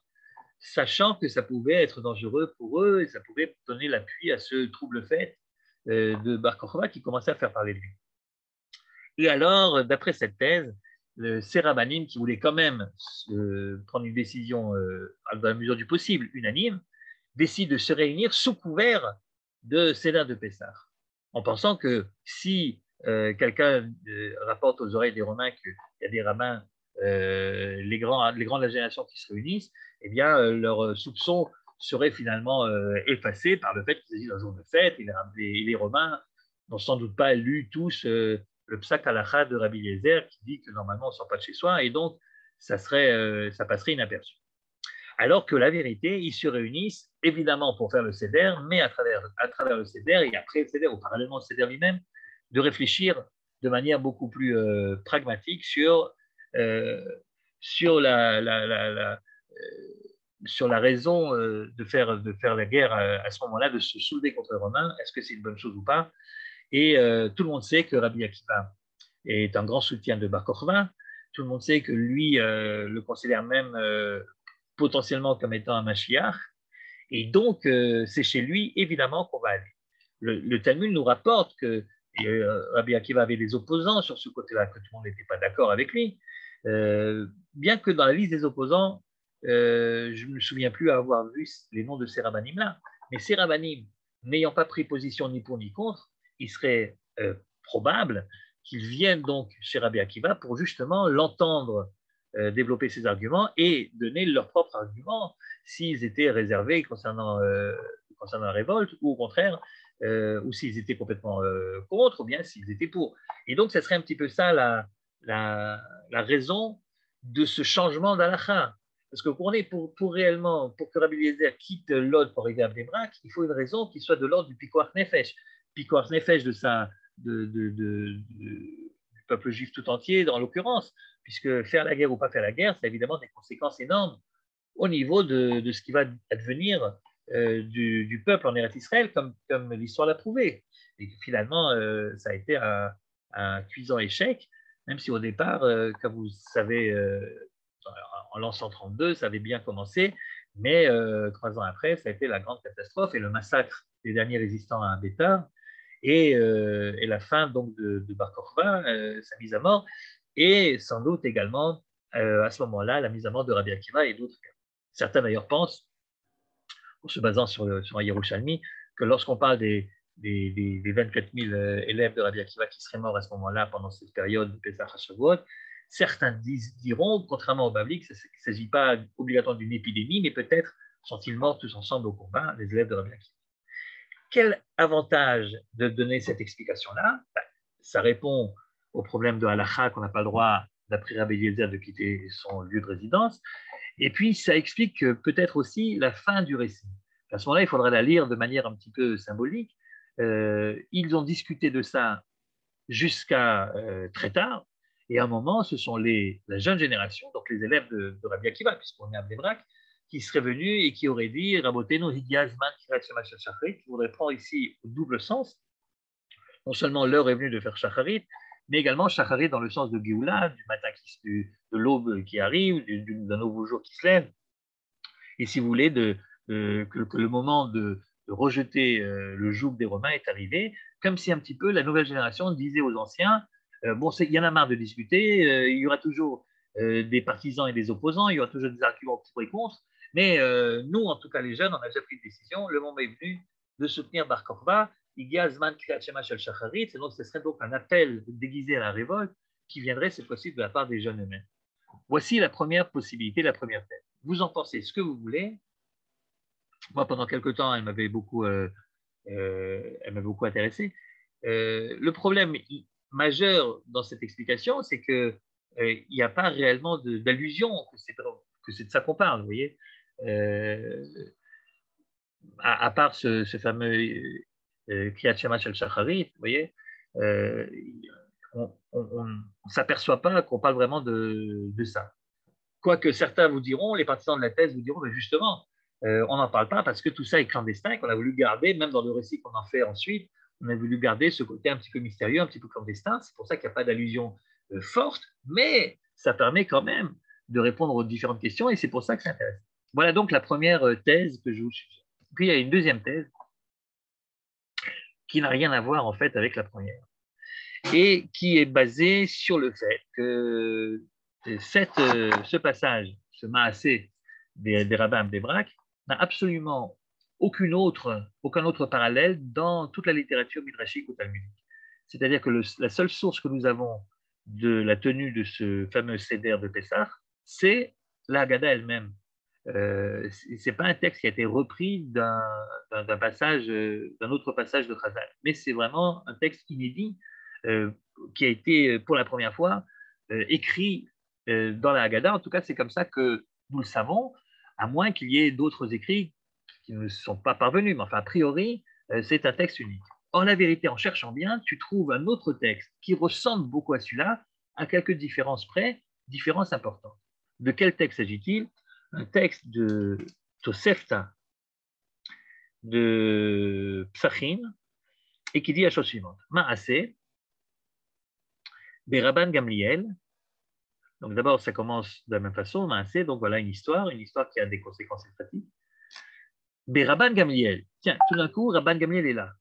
sachant que ça pouvait être dangereux pour eux et ça pouvait donner l'appui à ce trouble fait de Bar Kokhba qui commençait à faire parler de lui. Et alors, d'après cette thèse, ces rabbinim qui voulaient quand même prendre une décision dans la mesure du possible, unanime, décident de se réunir sous couvert de Seder de Pessah, en pensant que si quelqu'un rapporte aux oreilles des Romains qu'il y a des rabbins, les grands de la génération qui se réunissent, eh bien, leurs soupçons seraient finalement effacés par le fait qu'il s'agit d'un jour de fête, et les Romains n'ont sans doute pas lu tous le Psak Halacha de Rabbi Eliezer qui dit que normalement on ne sort pas de chez soi, et donc ça passerait inaperçu. Alors que la vérité, ils se réunissent évidemment pour faire le Seder, mais à travers le Seder et après le Seder, ou parallèlement au Seder lui-même, de réfléchir de manière beaucoup plus pragmatique sur la raison de faire la guerre à ce moment-là, de se soulever contre les Romains. Est-ce que c'est une bonne chose ou pas? Et tout le monde sait que Rabbi Akiva est un grand soutien de Bar Kokhba. Tout le monde sait que lui le considère même potentiellement comme étant un Mashiach. Et donc, c'est chez lui, évidemment, qu'on va aller. Le Talmud nous rapporte que Rabbi Akiva avait des opposants sur ce côté-là, que tout le monde n'était pas d'accord avec lui. Bien que dans la liste des opposants, je ne me souviens plus avoir vu les noms de ces rabbinim-là. Mais ces rabbinim, n'ayant pas pris position ni pour ni contre, il serait probable qu'ils viennent donc chez Rabbi Akiva pour justement l'entendre développer ses arguments et donner leurs propres arguments s'ils étaient réservés concernant la révolte ou au contraire, ou s'ils étaient complètement contre ou bien s'ils étaient pour. Et donc, ce serait un petit peu ça la raison de ce changement d'halakha. Parce que pour que Rabbi Eliezer quitte l'Od pour arriver à Bnei Brak, il faut une raison qui soit de l'ordre du Pikuach Nefesh. Pikuach Nefesh du peuple juif tout entier, en l'occurrence, puisque faire la guerre ou pas faire la guerre, c'est évidemment des conséquences énormes au niveau de ce qui va advenir du peuple en Eretz Israël, comme l'histoire l'a prouvé. Et finalement, ça a été un cuisant échec, même si au départ, comme vous savez, en l'an 132, ça avait bien commencé, mais 3 ans après, ça a été la grande catastrophe et le massacre des derniers résistants à Bétar et la fin donc de Bar Kokhba, sa mise à mort, et sans doute également à ce moment-là la mise à mort de Rabbi Akiva et d'autres. Certains d'ailleurs pensent, en se basant sur un Yerushalmi, que lorsqu'on parle des 24 000 élèves de Rabbi Akiva qui seraient morts à ce moment-là pendant cette période de Pesach HaShavuot, certains diront, contrairement au Babli, qu'il ne s'agit pas obligatoirement d'une épidémie, mais peut-être sont-ils morts tous ensemble au combat, les élèves de Rabbi Akiva. Quel avantage de donner cette explication-là? Ça répond au problème de halakha qu'on n'a pas le droit, d'après Rabbi Eliezer, de quitter son lieu de résidence. Et puis, ça explique peut-être aussi la fin du récit. À ce moment-là, il faudra la lire de manière un petit peu symbolique. Ils ont discuté de ça jusqu'à très tard. Et à un moment, ce sont la jeune génération, donc les élèves de Rabbi Akiva, puisqu'on est à Bnei Brak, qui seraient venus et qui auraient dit Raboteno Higiazman Kirat Shema Shacharit, qui voudrait prendre ici au double sens. Non seulement l'heure est venue de faire Shacharit, mais également Shacharit dans le sens de Géoula, du matin de l'aube qui arrive, d'un nouveau jour qui se lève. Et si vous voulez, que le moment de rejeter le joug des Romains est arrivé, comme si un petit peu la nouvelle génération disait aux anciens bon, il y en a marre de discuter, il y aura toujours des partisans et des opposants, il y aura toujours des arguments pour et contre, mais nous, en tout cas les jeunes, on a déjà pris une décision, le moment est venu de soutenir Bar Kokhba, donc ce serait donc un appel déguisé à la révolte qui viendrait cette fois-ci de la part des jeunes eux-mêmes. Voici la première possibilité, la première thèse. Vous en pensez ce que vous voulez. Moi, pendant quelque temps, elle m'avait beaucoup intéressé. Le problème majeur dans cette explication, c'est qu'il n'y a pas réellement d'allusion que c'est de ça qu'on parle, vous voyez. À part ce fameux Kriyat Shema Shel Shacharit, vous voyez, on ne s'aperçoit pas qu'on parle vraiment de ça. Quoique certains vous diront, les partisans de la thèse vous diront, mais justement, on n'en parle pas parce que tout ça est clandestin, qu'on a voulu garder, même dans le récit qu'on en fait ensuite, on a voulu garder ce côté un petit peu mystérieux, un petit peu clandestin. C'est pour ça qu'il n'y a pas d'allusion forte, mais ça permet quand même de répondre aux différentes questions et c'est pour ça que c'est intéressant. Voilà donc la première thèse que je vous suggère. Puis il y a une deuxième thèse qui n'a rien à voir en fait avec la première et qui est basée sur le fait que ce passage, ce maasé des rabbins des braques, n'a absolument aucun autre parallèle dans toute la littérature midrashique ou talmudique. C'est-à-dire que la seule source que nous avons de la tenue de ce fameux Seder de Pessah, c'est la Haggadah elle-même. Ce n'est pas un texte qui a été repris d'un passage, d'un autre passage de Chazal, mais c'est vraiment un texte inédit euh, qui a été pour la première fois écrit dans la Haggadah. En tout cas, c'est comme ça que nous le savons, à moins qu'il y ait d'autres écrits qui ne sont pas parvenus. Mais enfin, a priori, c'est un texte unique. En la vérité, en cherchant bien, tu trouves un autre texte qui ressemble beaucoup à celui-là, à quelques différences près, différences importantes. De quel texte s'agit-il? Un texte de Tosefta de Psachim et qui dit la chose suivante. Maaseh, Rabban Gamliel. Donc d'abord, ça commence de la même façon, Maaseh, donc voilà une histoire qui a des conséquences pratiques. Rabban Gamliel. Tiens, tout d'un coup, Rabban Gamliel est là.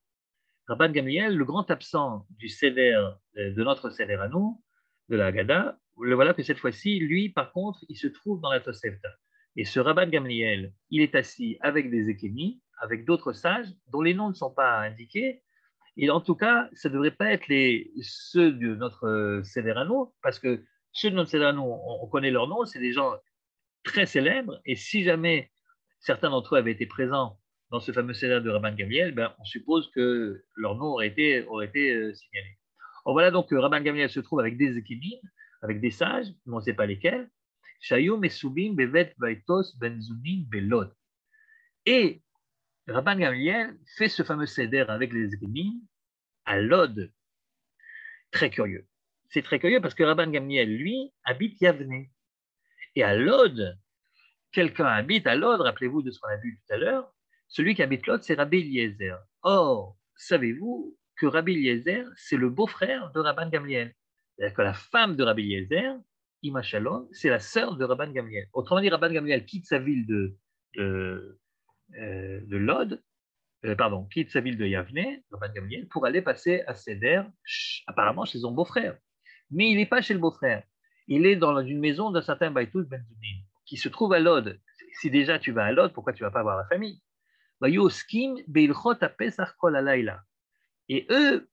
Rabban Gamliel, le grand absent du Seder, de notre Seder à nous, de la Haggadah, le voilà que cette fois-ci, lui, par contre, il se trouve dans la Tosefta. Et ce Rabban Gamliel, il est assis avec des Ékémis, avec d'autres sages, dont les noms ne sont pas indiqués. Et en tout cas, ça ne devrait pas être ceux de notre Seder à nous, parce que ceux de notre Seder à nous, on connaît leurs noms, c'est des gens très célèbres. Et si jamais certains d'entre eux avaient été présents dans ce fameux Seder de Rabban Gamliel, ben, on suppose que leur nom aurait été signalé. Or, voilà donc que Rabban Gamliel se trouve avec des équilibres, avec des sages, mais on ne sait pas lesquels. Shayou Mesubim Bevet Vaitos Benzunim Belod. Et Rabban Gamliel fait ce fameux Seder avec les équilibres à Lod. Très curieux. C'est très curieux parce que Rabban Gamliel, lui, habite Yavne. Et à Lod, quelqu'un habite à Lod, rappelez-vous de ce qu'on a vu tout à l'heure, celui qui habite Lod, c'est Rabbi Eliezer. Or, savez-vous que Rabbi Eliezer, c'est le beau-frère de Rabban Gamliel. C'est-à-dire que la femme de Rabbi Eliezer, Ima Shalom, c'est la sœur de Rabban Gamliel. Autrement dit, Rabban Gamliel quitte sa ville de Lod, quitte sa ville de Yavne, Rabban Gamliel, pour aller passer à Seder, apparemment chez son beau-frère. Mais il n'est pas chez le beau-frère. Il est dans une maison d'un certain Baïtous Benzunim, qui se trouve à Lod. Si déjà tu vas à Lod, pourquoi tu ne vas pas voir la famille? Et eux,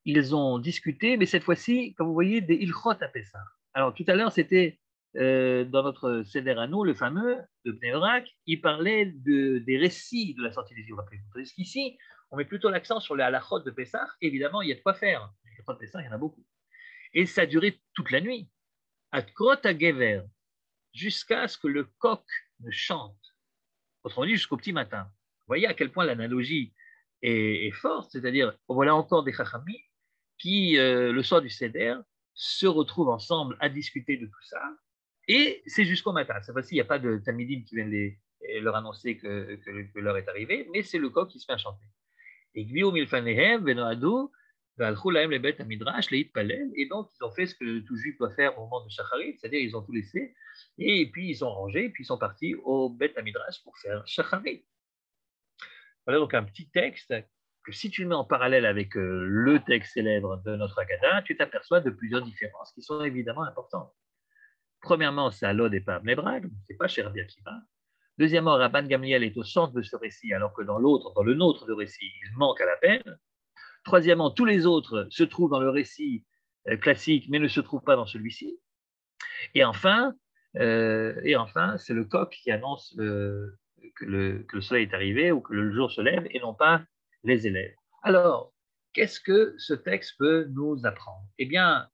ils ont discuté, mais cette fois-ci, comme vous voyez, des ilchot à Pessah. Alors tout à l'heure, c'était dans notre Seder à nous, le fameux de Bnei Brak, il parlait des récits de la sortie des Juifs. Tandis qu'ici, on met plutôt l'accent sur les halachot de Pessah. Évidemment, il y a de quoi faire. Les halachot de Pessah, il y en a beaucoup. Et ça a duré toute la nuit. À Krot à Gever, jusqu'à ce que le coq ne chante. Autrement dit, jusqu'au petit matin. Vous voyez à quel point l'analogie est forte, c'est-à-dire, voilà encore des chachamim qui, le soir du Seder, se retrouvent ensemble à discuter de tout ça, et c'est jusqu'au matin. Cette fois-ci, il n'y a pas de talmidim qui viennent leur annoncer que l'heure est arrivée, mais c'est le coq qui se fait chanter. Et donc ils ont fait ce que tout juif doit faire au moment de Shacharit, c'est-à-dire ils ont tout laissé, et puis ils ont rangé, et puis ils sont partis au Beth Midrash pour faire Shacharit. Voilà donc un petit texte que si tu le mets en parallèle avec le texte célèbre de notre Haggadah, tu t'aperçois de plusieurs différences qui sont évidemment importantes. Premièrement, c'est à Lod et pas à Bnei Brak, c'est pas chez Rabbi Akiva. Deuxièmement, Rabban Gamliel est au centre de ce récit, alors que dans le nôtre de récit, il manque à la peine. Troisièmement, tous les autres se trouvent dans le récit classique, mais ne se trouvent pas dans celui-ci. Et enfin, c'est le coq qui annonce que le soleil est arrivé ou que le jour se lève et non pas les élèves. Alors, qu'est-ce que ce texte peut nous apprendre? Eh bien,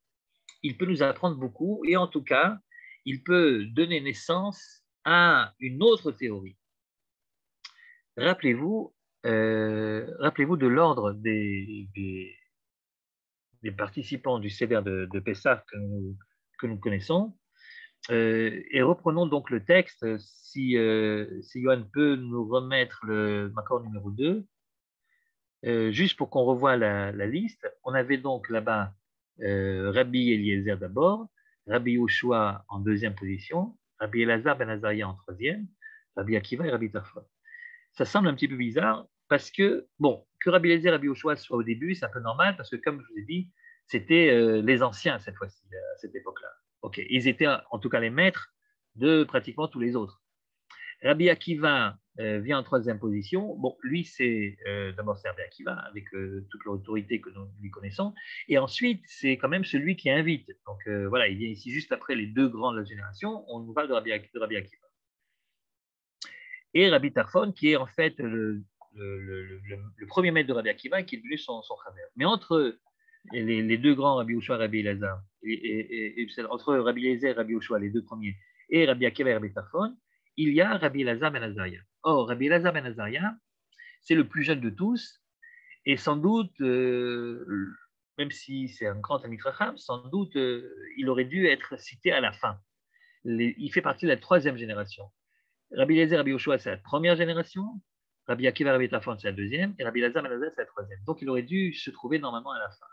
il peut nous apprendre beaucoup et en tout cas, il peut donner naissance à une autre théorie. Rappelez-vous de l'ordre des participants du Seder de Pessah que nous connaissons. Et reprenons donc le texte, si Yoann peut nous remettre le Makor numéro 2, juste pour qu'on revoie la liste. On avait donc là-bas Rabbi Eliezer d'abord, Rabbi Yoshua en deuxième position, Rabbi Elazar ben Azaria en troisième, Rabbi Akiva et Rabbi Tarfon. Ça semble un petit peu bizarre parce que, bon, que Rabbi Eliezer et Rabbi Yoshua soient au début, c'est un peu normal parce que, comme je vous ai dit, c'était les anciens cette fois-ci, à cette époque-là. Ok, ils étaient en tout cas les maîtres de pratiquement tous les autres. Rabbi Akiva vient en troisième position. Bon, lui, c'est d'abord c'est Rabbi Akiva avec toute l'autorité que nous lui connaissons. Et ensuite, c'est quand même celui qui invite. Donc voilà, il vient ici juste après les deux grandes générations. On nous parle de Rabbi Akiva. Et Rabbi Tarfon, qui est en fait le premier maître de Rabbi Akiva, qui est devenu son frère. Mais entre les deux grands, Rabbi Yoshua et Rabbi Elazar, entre Rabbi Eliezer et Rabbi Yoshua, les deux premiers, et Rabbi Akiva et Rabbi Tarfon, il y a Rabbi Elazar ben Azaria. Or, Rabbi Elazar ben Azaria, c'est le plus jeune de tous, et sans doute, même si c'est un grand ami Chacham, sans doute, il aurait dû être cité à la fin. Il fait partie de la troisième génération. Rabbi Eliezer et Rabbi Yoshua, c'est la première génération. Rabbi Akiva et Rabbi Tarfon, c'est la deuxième. Et Rabbi Elazar ben Azaria, c'est la troisième. Donc, il aurait dû se trouver normalement à la fin.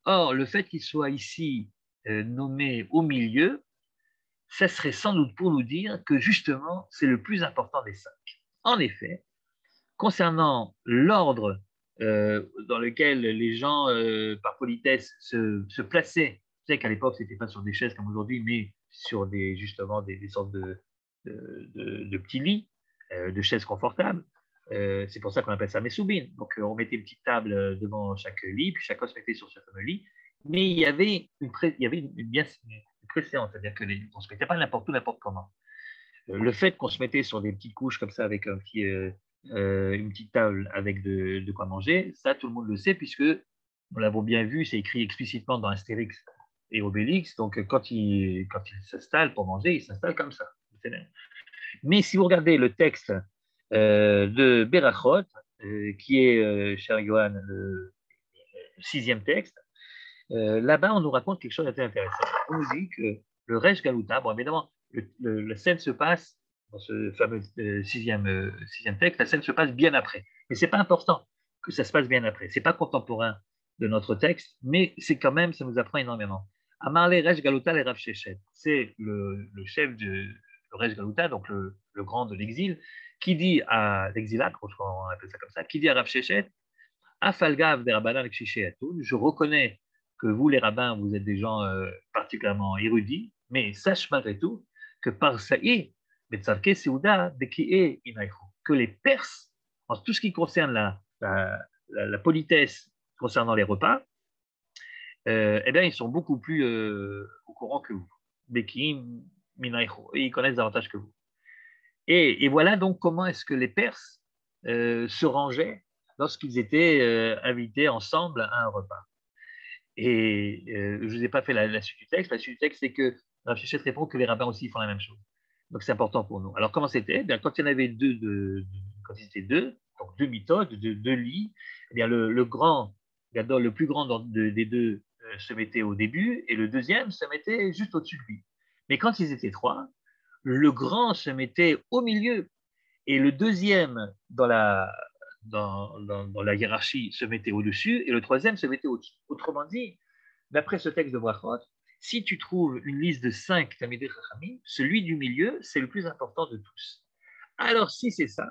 Or, le fait qu'il soit ici nommé au milieu, ça serait sans doute pour nous dire que justement, c'est le plus important des cinq. En effet, concernant l'ordre dans lequel les gens, par politesse, se plaçaient, vous savez qu'à l'époque, ce n'était pas sur des chaises comme aujourd'hui, mais sur justement des sortes de petits lits, de chaises confortables. C'est pour ça qu'on appelle ça Messoubine. Donc, on mettait une petite table devant chaque lit, puis chacun se mettait sur ce fameux lit. Mais il y avait une préséance, c'est-à-dire qu'on ne se mettait pas n'importe où, n'importe comment. Le fait qu'on se mettait sur des petites couches comme ça, avec une petite table avec de quoi manger, ça, tout le monde le sait, puisque, nous l'avons bien vu, c'est écrit explicitement dans Astérix et Obélix. Donc, quand il s'installe pour manger, il s'installe comme ça. Mais si vous regardez le texte de Berachot, qui est, cher Yohan, le sixième texte, là-bas, on nous raconte quelque chose d'assez intéressant. On nous dit que le Resh Galuta, bon, évidemment, la scène se passe, dans ce fameux sixième texte, la scène se passe bien après. Mais ce n'est pas important que ça se passe bien après. Ce n'est pas contemporain de notre texte, mais c'est quand même, ça nous apprend énormément. Amarle Resh Galuta le Rav Shechet, c'est le chef du Resh Galuta, donc le grand de l'exil, qui dit à l'exilâtre, on appelle ça comme ça, qui dit à Rav Shechet, Afalgav de Rabbanan Kshisheyatou, je reconnais que vous, les rabbins, vous êtes des gens particulièrement érudits, mais sache malgré tout que par Saï, Betzarke Seuda, Beki'e Inaïcho, que les Perses, en tout ce qui concerne la politesse concernant les repas, eh bien, ils sont beaucoup plus au courant que vous. Beki'e Inaïcho, et ils connaissent davantage que vous. Et voilà donc comment est-ce que les Perses se rangeaient lorsqu'ils étaient invités ensemble à un repas. Et je ne vous ai pas fait la suite du texte. La suite du texte, c'est que Rav Shechet répond que les rabbins aussi font la même chose. Donc c'est important pour nous. Alors comment c'était? Bien, quand il y en avait quand ils étaient deux, donc deux méthodes, deux lits, eh bien, le plus grand des deux se mettait au début et le deuxième se mettait juste au-dessus de lui. Mais quand ils étaient trois, le grand se mettait au milieu et le deuxième dans la hiérarchie se mettait au-dessus et le troisième se mettait au-dessus. Autrement dit, d'après ce texte de Brachot, si tu trouves une liste de 5 Talmidei Chachamim, celui du milieu, c'est le plus important de tous. Alors, si c'est ça,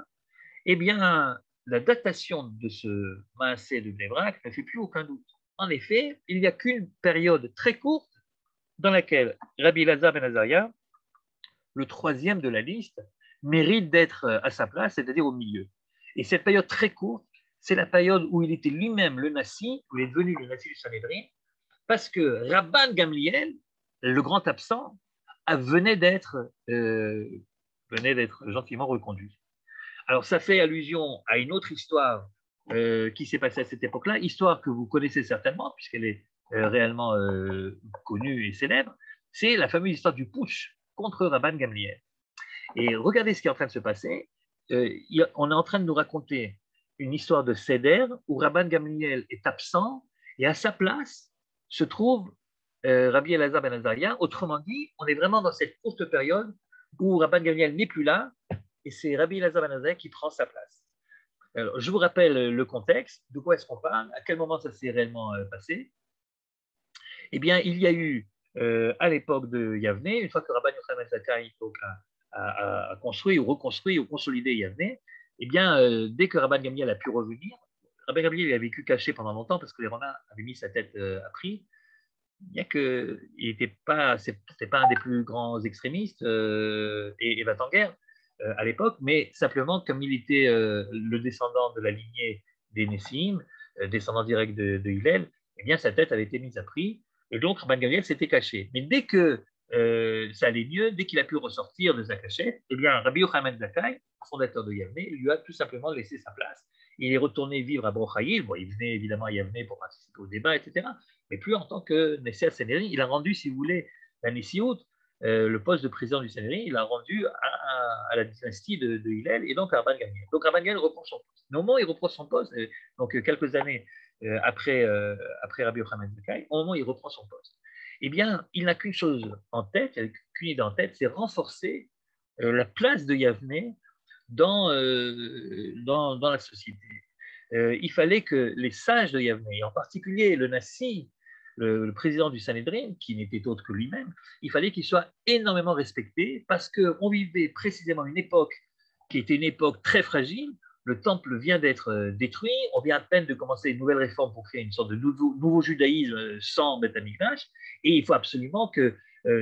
eh bien, la datation de ce Maaseh de Bnei Brak ne fait plus aucun doute. En effet, il n'y a qu'une période très courte dans laquelle Rabbi Elazar ben Azaria, le troisième de la liste, mérite d'être à sa place, c'est-à-dire au milieu. Et cette période très courte, c'est la période où il était lui-même le Nassi, où il est devenu le Nassi du Sanhédrin, parce que Rabban Gamliel, le grand absent, venait d'être gentiment reconduit. Alors ça fait allusion à une autre histoire qui s'est passée à cette époque-là, histoire que vous connaissez certainement, puisqu'elle est réellement connue et célèbre, c'est la fameuse histoire du putsch contre Rabban Gamliel. Et regardez ce qui est en train de se passer. On est en train de nous raconter une histoire de Seder où Rabban Gamliel est absent et à sa place se trouve Rabbi Elazar ben Azaria. Autrement dit, on est vraiment dans cette courte période où Rabban Gamliel n'est plus là et c'est Rabbi Elazar ben Azaria qui prend sa place. Alors, je vous rappelle le contexte. De quoi est-ce qu'on parle? À quel moment ça s'est réellement passé? Eh bien, il y a eu à l'époque de Yavne, une fois que Rabban Yochanan ben Zakkai a construit ou reconstruit ou consolidé Yavne, eh bien, dès que Rabban Gamliel a pu revenir, Rabban Gamliel a vécu caché pendant longtemps parce que les Romains avaient mis sa tête à prix, bien qu'il n'était pas, c'était pas un des plus grands extrémistes et va en guerre à l'époque, mais simplement comme il était le descendant de la lignée des Nessim, descendant direct de Hillel, eh bien sa tête avait été mise à prix et donc Rabban Gamliel s'était caché. Mais dès que ça allait mieux, dès qu'il a pu ressortir de sa cachette, eh bien Rabbi Yochanan Zakkai, fondateur de Yavne, lui a tout simplement laissé sa place. Il est retourné vivre à Brochaïl. Bon, il venait évidemment à Yavne pour participer au débat, etc. Mais plus en tant que Nessia Sanhedrin. Il a rendu, si vous voulez, la Nessiout, le poste de président du Sanhedrin, il a rendu à la dynastie de Hillel et donc à Rabban Gamliel. Donc Rabban Gamliel reprend son poste. Mais au moment où il reprend son poste, donc quelques années après Rabbi Yochanan Zakkai, au moment où il reprend son poste, eh bien, il n'a qu'une chose en tête, il n'a qu'une idée en tête, c'est renforcer la place de Yavne dans la société. Il fallait que les sages de Yavne, et en particulier le Nassi, le président du Sanhédrin, qui n'était autre que lui-même, il fallait qu'il soit énormément respecté parce qu'on vivait précisément une époque qui était une époque très fragile. Le temple vient d'être détruit, on vient à peine de commencer une nouvelle réforme pour créer une sorte de nouveau judaïsme sans Beth Amikdash, et il faut absolument que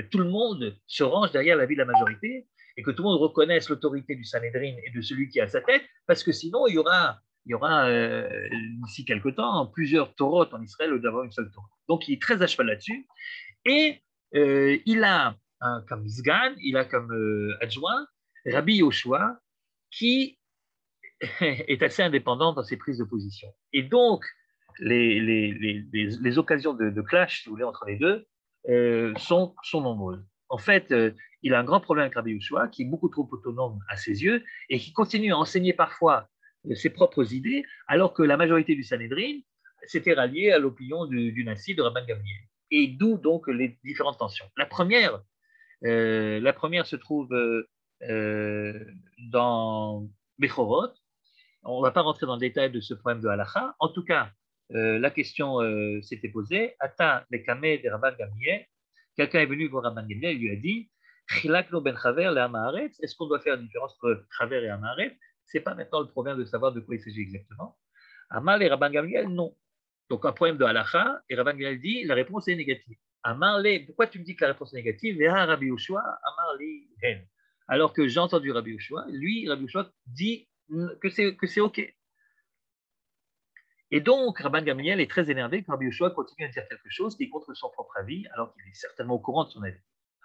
tout le monde se range derrière l'avis de la majorité et que tout le monde reconnaisse l'autorité du Sanhédrin et de celui qui est à sa tête, parce que sinon il y aura d'ici quelque temps plusieurs Torotes en Israël au lieu d'avoir une seule Torah. Donc il est très à cheval là-dessus, et il a comme Sgan, il a comme adjoint Rabbi Yoshua, qui est assez indépendant dans ses prises de position. Et donc, les occasions de clash, si vous voulez, entre les deux sont nombreuses. En fait, il a un grand problème avec Rabbi Yoshua, qui est beaucoup trop autonome à ses yeux et qui continue à enseigner parfois ses propres idées, alors que la majorité du Sanhédrin s'était ralliée à l'opinion du Nassi de Rabban Gamliel. Et d'où donc les différentes tensions. La première se trouve dans Bechorot. On ne va pas rentrer dans le détail de ce problème de halacha. En tout cas, la question s'était posée. Ata le kameh de Rabban Gamliel. Quelqu'un est venu voir Rabban Gamliel et lui a dit Chilakno ben chaver le hamaharetz. Est-ce qu'on doit faire une différence entre chaver et hamaharetz? Ce n'est pas maintenant le problème de savoir de quoi il s'agit exactement. Amar et Rabban Gamliel, non. Donc, un problème de halacha, et Rabban Gamliel dit la réponse est négative. Amar le, pourquoi tu me dis que la réponse est négative? Veha Rabbi Yoshua, Amar li hen. Alors que j'ai entendu Rabbi Yoshua, lui, Rabbi Yoshua dit que c'est OK. Et donc, Rabban Gamliel est très énervé quand Rabbi Yoshua continue à dire quelque chose qui est contre son propre avis, alors qu'il est certainement au courant de son avis.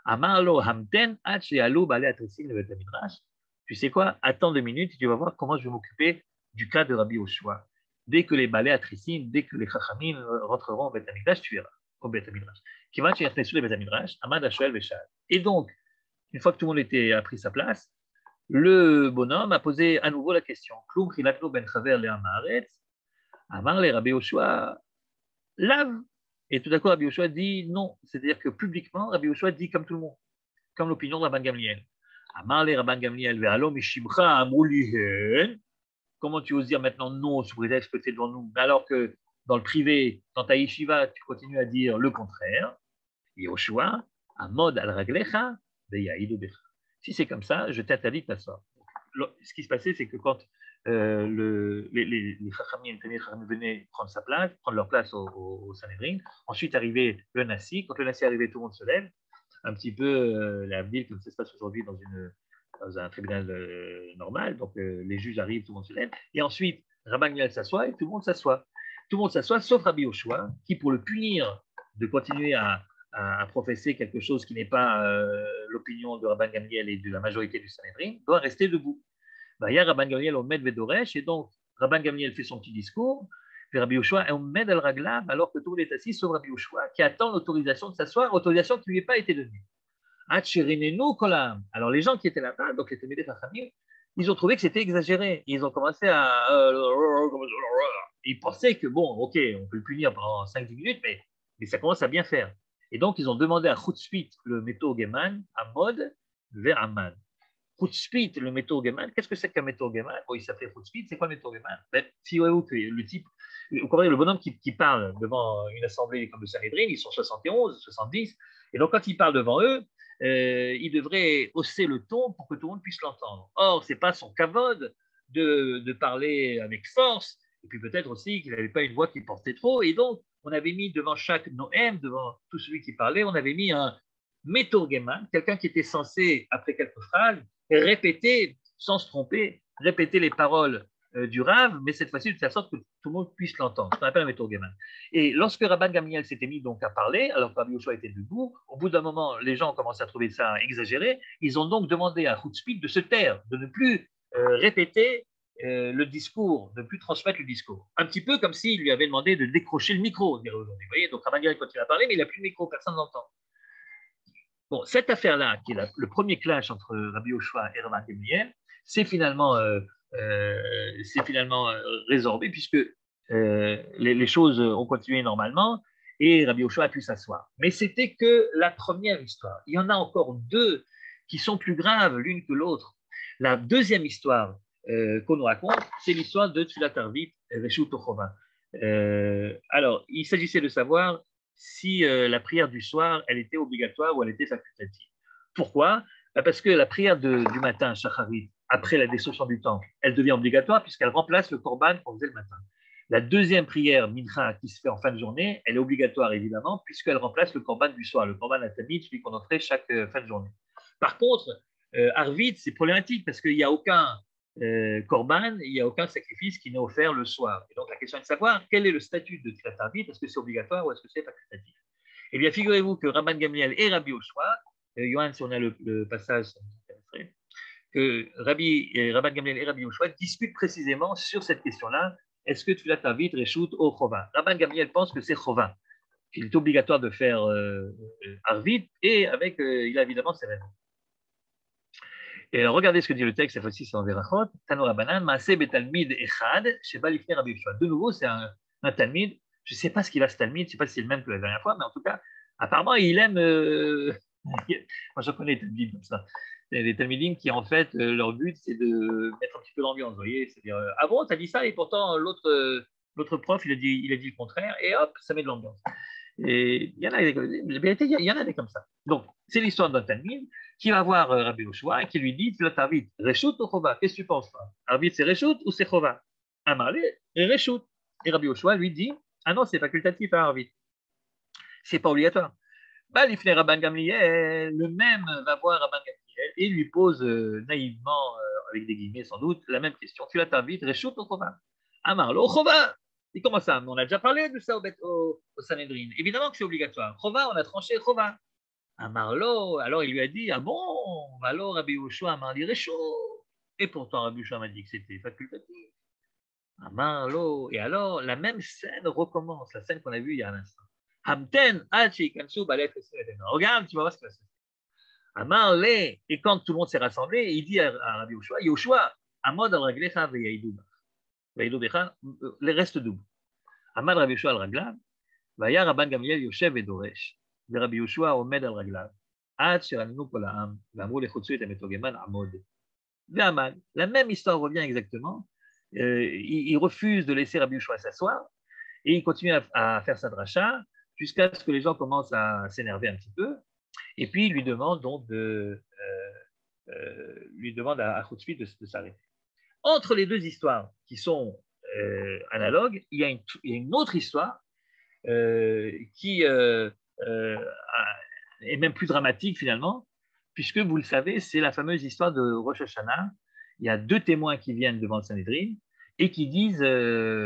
Amarlo hamten alo bale atresim le Bet Midrash. Tu sais quoi? Attends 2 minutes et tu vas voir comment je vais m'occuper du cas de Rabbi Yoshua. Dès que les balais atresim, dès que les chachamim rentreront au Bet Midrash, tu verras au Bet Midrash. Kivan sheyachnesu le Bet Midrash, amad hashoel veshal. Et donc, une fois que tout le monde a pris sa place, le bonhomme a posé à nouveau la question. Kloum chilakno ben chaver le hamaharetz. Amar le Rabbi Yoshua lave. Et tout à coup, Rabbi Yoshua dit non. C'est-à-dire que publiquement, Rabbi Yoshua dit comme tout le monde, comme l'opinion de Rabban Gamliel. Amar le Rabban Gamliel ve'alo mishimcha amru lihen. Comment tu oses dire maintenant non sous prétexte que tu es devant nous, alors que dans le privé, dans ta yeshiva, tu continues à dire le contraire. Yoshua, amod al raglecha ve'yahidu becha. Si c'est comme ça, je t'interdis de t'asseoir. Ce qui se passait, c'est que quand les chachamim venaient prendre leur place au Sanhédrin, ensuite arrivait le Nassi. Quand le Nassi arrivait, tout le monde se lève, un petit peu la ville, comme ça se passe aujourd'hui dans un tribunal normal. Donc les juges arrivent, tout le monde se lève. Et ensuite, Rabban Gamliel s'assoit et tout le monde s'assoit. Tout le monde s'assoit, sauf Rabbi Yoshua, qui, pour le punir de continuer à professer quelque chose qui n'est pas l'opinion de Rabban Gamliel et de la majorité du Sanhédrin, doit rester debout. Il y a Rabban Gamliel Omed Vedoresh, et donc Rabban Gamliel fait son petit discours, et Rabbi Yoshua est Omed al-Raglav, alors que tout le monde est assis, sauf Rabbi Yoshua, qui attend l'autorisation de s'asseoir, autorisation qui ne lui est pas été donnée. Alors les gens qui étaient là-bas, donc les Talmidei Chachamim, ils ont trouvé que c'était exagéré. Ils ont commencé à... Ils pensaient que, bon, ok, on peut le punir pendant 5-10 minutes, mais ça commence à bien faire. Et donc, ils ont demandé à Chutzpit, le métaux Geman, à Mod vers Amman. Chutzpit, le métaux Geman, qu'est-ce que c'est qu'un métaux Geman? Bon, il s'appelait Chutzpit, c'est quoi le métaux Geman? Figurez-vous que le type, vous comprenez, le bonhomme qui parle devant une assemblée comme le Sanhédrin, ils sont 71, 70, et donc quand il parle devant eux, il devrait hausser le ton pour que tout le monde puisse l'entendre. Or, ce n'est pas son kavod de parler avec force, et puis peut-être aussi qu'il n'avait pas une voix qui portait trop, et donc on avait mis devant chaque noème, devant tout celui qui parlait, on avait mis un meturgeman, quelqu'un qui était censé, après quelques phrases, répéter, sans se tromper, répéter les paroles du Rav, mais cette fois-ci de telle sorte que tout le monde puisse l'entendre. Ce qu'on appelle un meturgeman. Et lorsque Rabban Gamliel s'était mis donc à parler, alors que Rabbi Yoshua était debout, au bout d'un moment, les gens ont commencé à trouver ça exagéré. Ils ont donc demandé à Chutzpit de se taire, de ne plus répéter le discours, de ne plus transmettre le discours. Un petit peu comme s'il lui avait demandé de décrocher le micro, on dirait aujourd'hui. Vous voyez, donc Rabban Gamliel continue à parler, mais il n'a plus de micro, personne n'entend. Bon, cette affaire-là, qui est le premier clash entre Rabbi Yoshua et Rabban Gamliel, c'est finalement résorbé puisque les choses ont continué normalement et Rabbi Yoshua a pu s'asseoir. Mais c'était que la première histoire. Il y en a encore deux qui sont plus graves l'une que l'autre. La deuxième histoire qu'on nous raconte, c'est l'histoire de Tfilat Arvit Reshut Ochova. Alors, il s'agissait de savoir si la prière du soir, elle était obligatoire ou elle était facultative. Pourquoi? Parce que la prière du matin, Shacharit, après la destruction du temple, elle devient obligatoire puisqu'elle remplace le korban qu'on faisait le matin. La deuxième prière, Mincha, qui se fait en fin de journée, elle est obligatoire évidemment puisqu'elle remplace le korban du soir, le korban atamid, celui qu'on offrait chaque fin de journée. Par contre, Arvit, c'est problématique parce qu'il n'y a aucun korban, il n'y a aucun sacrifice qui n'est offert le soir. Et donc la question est de savoir quel est le statut de Tfilat Arvit, est-ce que c'est obligatoire ou est-ce que c'est facultatif? Eh bien, figurez-vous que Rabban Gamliel et Rabbi Yoshua, Yohann, si on a le passage, ça nous intéresserait, que Rabban Gamliel et Rabbi Yoshua discutent précisément sur cette question-là. Est-ce que Tfilat Arvit reshut ou chova? Rabban Gamliel pense que c'est chova, qu'il est obligatoire de faire Arvit, et avec, il a évidemment ses raisons. Et alors, regardez ce que dit le texte, cette fois-ci c'est en Verachot, Tanu Rabbanan, Maaseh betalmid echad, sheba lifnei Rabbi Yoshua. De nouveau, c'est un talmid, je ne sais pas ce qu'il a ce talmid, je ne sais pas si c'est le même que la dernière fois, mais en tout cas, apparemment, il aime. Moi, je connais les talmidim comme ça. Les talmidim qui, en fait, leur but, c'est de mettre un petit peu d'ambiance, vous voyez. C'est-à-dire, ah bon, t'as dit ça, et pourtant, l'autre prof, il a dit le contraire, et hop, ça met de l'ambiance. Et il y en a, la vérité, il y en a des comme ça. Donc, c'est l'histoire d'un talmid qui va voir Rabbi Yoshua et qui lui dit, Tfilat Arvit, reshut ou chova? Qu'est-ce que tu penses? Arvit, c'est reshut ou c'est chova? Amarle, reshut. Et Rabbi Yoshua lui dit, ah non, c'est facultatif à Arvit. C'est pas obligatoire. Bah, l'ifnei Rabban Gamliel, le même va voir Rabban Gamliel et lui pose naïvement, avec des guillemets sans doute, la même question. Tfilat Arvit, reshut ou chova? Amarlo, chova. Et comment ça? On a déjà parlé de ça au Sanhedrin. Évidemment que c'est obligatoire. Chova, on a tranché chova. Amarlo, alors il lui a dit, ah bon, alors Rabbi Yoshua m'a dit reshut. Et pourtant Rabbi Yoshua m'a dit que c'était facultatif. Amarlo, et alors la même scène recommence, la scène qu'on a vue il y a un instant. Hamten, hachi, kansu, balet, regarde, tu vas voir ce que c'est. Amarle, et quand tout le monde s'est rassemblé, il dit à Rabbi Yoshua, Yoshua, amod al raglecha veyaidou becha, les restes doubles. Amad Rabbi Yoshua al raglav, vaya Rabban Gamliel yoshev et doresh. ורבי יהושע עומד על רגליו, עד שרננו כל העם, ואמרו לחוצו את המתורגמן עמוד. ועמד. La même histoire revient exactement. Il refuse de laisser Rabbi Yoshua s'asseoir, et il continue à faire sa dracha, jusqu'à ce que les gens commencent à s'énerver un petit peu, et puis il lui demande donc à Chutzpit de s'arrêter. Entre les deux histoires qui sont analogues, il y a une autre histoire qui est même plus dramatique finalement, puisque vous le savez, c'est la fameuse histoire de Rosh Hashanah. Il y a deux témoins qui viennent devant le Sanhedrin et qui disent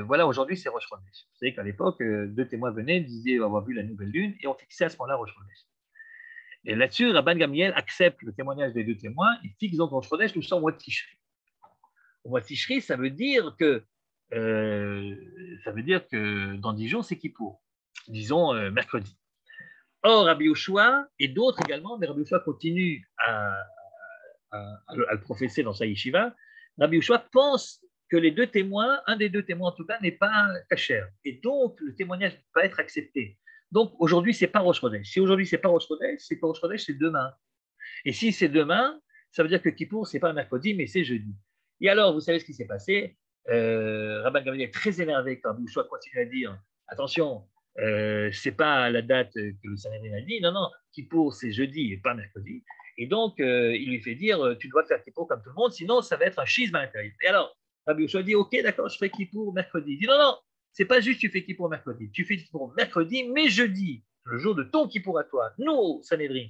voilà, aujourd'hui c'est Rosh Chodesh. Vous savez qu'à l'époque, deux témoins venaient, disaient avoir vu la nouvelle lune et on fixait à ce moment-là Rosh Chodesh. Et là-dessus, Rabban Gamliel accepte le témoignage des deux témoins et fixe donc Rosh Chodesh, nous sommes au mois de Tishri. Au mois de Tishri, ça veut dire que dans 10 jours, c'est Kippour, disons mercredi. Or, Rabbi Yoshua et d'autres également, mais Rabbi Yoshua continue à le professer dans sa yeshiva, Rabbi Yoshua pense que les deux témoins, un des deux témoins en tout cas, n'est pas kasher. Et donc, le témoignage ne peut pas être accepté. Donc, aujourd'hui, ce n'est pas Rosh Chodesh. Si aujourd'hui, ce n'est pas Rosh Chodesh, c'est pas Rosh Chodesh, c'est demain. Et si c'est demain, ça veut dire que Kippour, ce n'est pas mercredi, mais c'est jeudi. Et alors, vous savez ce qui s'est passé? Rabban Gamliel est très énervé quand Rabbi Yoshua continue à dire attention, c'est pas la date que le Sanhédrin a dit, non, non, Kippour c'est jeudi et pas mercredi. Et donc, il lui fait dire, tu dois faire Kippour comme tout le monde, sinon ça va être un schisme à l'intérieur. Et alors, Rabbi Yoshua dit, ok, d'accord, je fais Kippour mercredi. Il dit, non, non, c'est pas juste tu fais Kippour mercredi, tu fais Kippour mercredi, mais jeudi, le jour de ton Kippour à toi, nous, au Sanhédrin,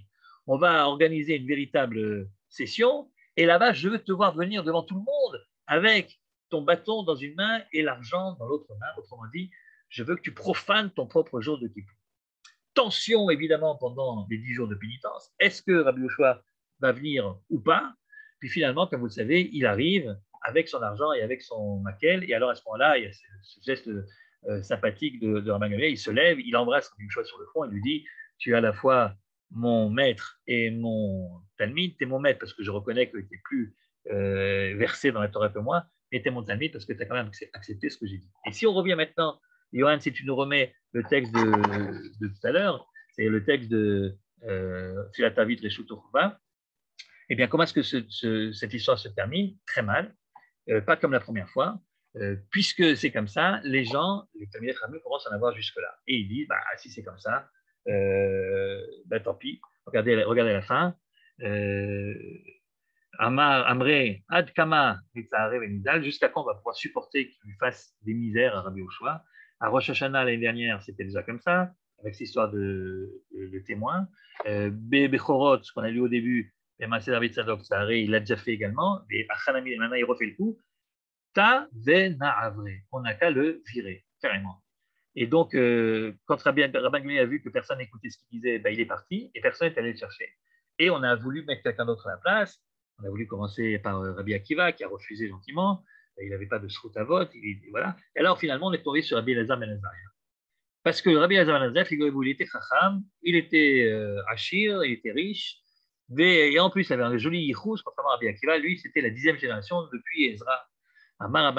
on va organiser une véritable session, et là-bas, je veux te voir venir devant tout le monde avec ton bâton dans une main et l'argent dans l'autre main, autrement dit, je veux que tu profanes ton propre jour de Kippour. Tension, évidemment, pendant les 10 jours de pénitence. Est-ce que Rabbi Yoshua va venir ou pas? Puis finalement, comme vous le savez, il arrive avec son argent et avec son maquel. Et alors, à ce moment-là, il y a ce geste sympathique de Rabbi Gamliel. Il se lève, il embrasse Rabbi Yoshua sur le front et lui dit, tu es à la fois mon maître et mon talmid, tu es mon maître parce que je reconnais que tu es plus versé dans la Torah que moi, mais tu es mon talmid parce que tu as quand même accepté ce que j'ai dit. Et si on revient maintenant, Johan, si tu nous remets le texte de tout à l'heure, c'est le texte de Filatavit Reshut Torah, eh bien, comment est-ce que cette histoire se termine? Très mal, pas comme la première fois. Puisque c'est comme ça, les gens, les Talmidei Chachamim commencent à en avoir jusque-là. Et ils disent, bah, si c'est comme ça, bah, tant pis. Regardez la fin. Amar, Amré, Ad Kama, jusqu'à quand on va pouvoir supporter qu'il lui fasse des misères à Rabbi Yoshua. À Rosh Hashanah, l'année dernière, c'était déjà comme ça, avec cette histoire de témoin. Bechorot, ce qu'on a lu au début, et Maaseh David Sadok, il l'a déjà fait également. Et Achanami, maintenant, il refait le coup. Ta vena'avre. On n'a qu'à le virer, carrément. Et donc, quand Rabbi Gamliel a vu que personne n'écoutait ce qu'il disait, ben, il est parti et personne n'est allé le chercher. Et on a voulu mettre quelqu'un d'autre à la place. On a voulu commencer par Rabbi Akiva, qui a refusé gentiment. Il n'avait pas de srout à vote. Voilà. Et alors, finalement, on est tombé sur Rabbi Elazar ben Azariah. Parce que Rabbi Elazar ben Azariah, figurez-vous, il était chacham, il était achir, il était riche. Et en plus, il avait un joli yichus, contrairement à Rabbi Akiva. Lui, c'était la 10e génération depuis Ezra. À la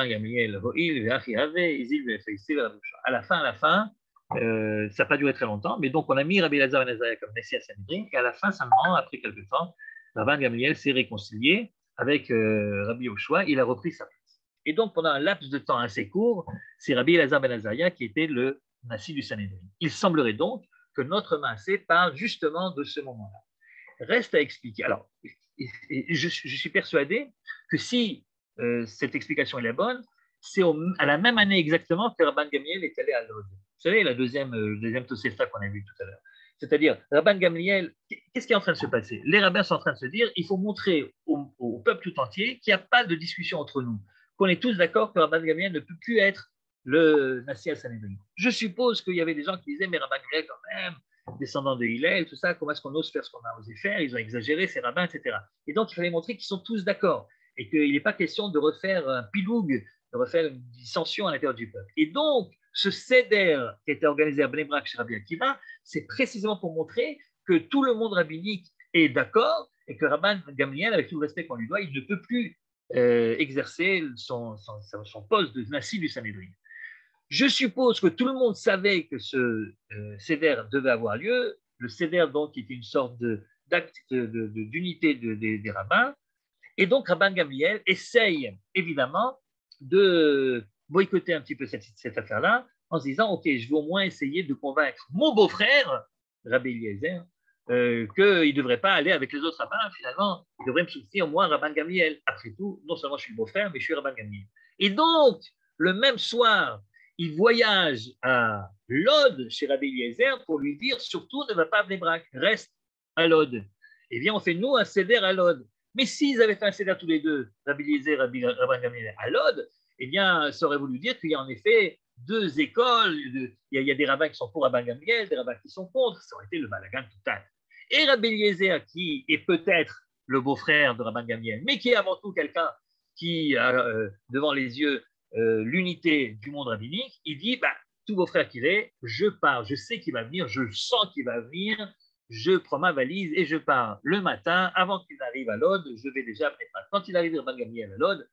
fin, ça n'a pas duré très longtemps, mais donc on a mis Rabbi Elazar ben Azariah comme Nessi à Sanhedrin, et à la fin seulement, après quelques temps, Rabban Gamliel s'est réconcilié avec Rabbi Yoshua, il a repris sa place. Et donc pendant un laps de temps assez court, c'est Rabbi Elazar ben Azariah qui était le Nassi du Sanhedrin. Il semblerait donc que notre Maaseh parle justement de ce moment-là. Reste à expliquer. Alors, je suis persuadé que si cette explication est la bonne, c'est à la même année exactement que Rabban Gamliel est allé à Lod. Vous savez, la deuxième Tosefta qu'on a vu tout à l'heure. C'est-à-dire, Rabban Gamliel, qu'est-ce qui est en train de se passer? Les rabbins sont en train de se dire, il faut montrer au peuple tout entier qu'il n'y a pas de discussion entre nous, qu'on est tous d'accord que Rabban Gamliel ne peut plus être le Nassi al-Sanhedrin. Je suppose qu'il y avait des gens qui disaient, mais Rabban Gamliel quand même, descendant de Hillel, tout ça, comment est-ce qu'on ose faire ce qu'on a osé faire? Ils ont exagéré, ces rabbins, etc. Et donc, il fallait montrer qu'ils sont tous d'accord et qu'il n'est pas question de refaire un piloug, de refaire une dissension à l'intérieur du peuple. Et donc, ce seder qui était organisé à Bnei Brak chez Rabbi Akiva, c'est précisément pour montrer que tout le monde rabbinique est d'accord et que Rabban Gamliel, avec tout le respect qu'on lui doit, il ne peut plus exercer son poste de Nassi du Sanhedrin. Je suppose que tout le monde savait que ce seder devait avoir lieu. Le seder, donc, était une sorte d'acte d'unité des rabbins. Et donc, Rabban Gamliel essaye, évidemment, de boycotter un petit peu cette affaire-là en se disant, OK, je vais au moins essayer de convaincre mon beau-frère, Rabbi Eliezer, qu'il ne devrait pas aller avec les autres rabbins. Finalement, il devrait me soutenir, moi, Rabban Gamliel. Après tout, non seulement je suis le beau-frère, mais je suis Rabban Gamliel. Et donc, le même soir, il voyage à Lod, chez Rabbi Eliezer, pour lui dire, surtout, ne va pas à Bnei Brak, reste à Lod. Eh bien, on fait, nous, un seder à Lod. Mais s'ils avaient fait un seder tous les deux, Rabbi Eliezer et Rabban Gamliel à Lod, eh bien, ça aurait voulu dire qu'il y a en effet deux écoles. Il y a des rabbins qui sont pour Rabban Gamliel, des rabbins qui sont contre. Ça aurait été le balagan total. Et Rabbi Eliezer, qui est peut-être le beau-frère de Rabban Gamliel, mais qui est avant tout quelqu'un qui a devant les yeux l'unité du monde rabbinique, il dit, bah, tout beau-frère qu'il est, je pars, je sais qu'il va venir, je sens qu'il va venir, je prends ma valise et je pars le matin, avant qu'il n'arrive à Lod, je vais déjà préparer. Quand il arrive à Rabban Gamliel à Lod,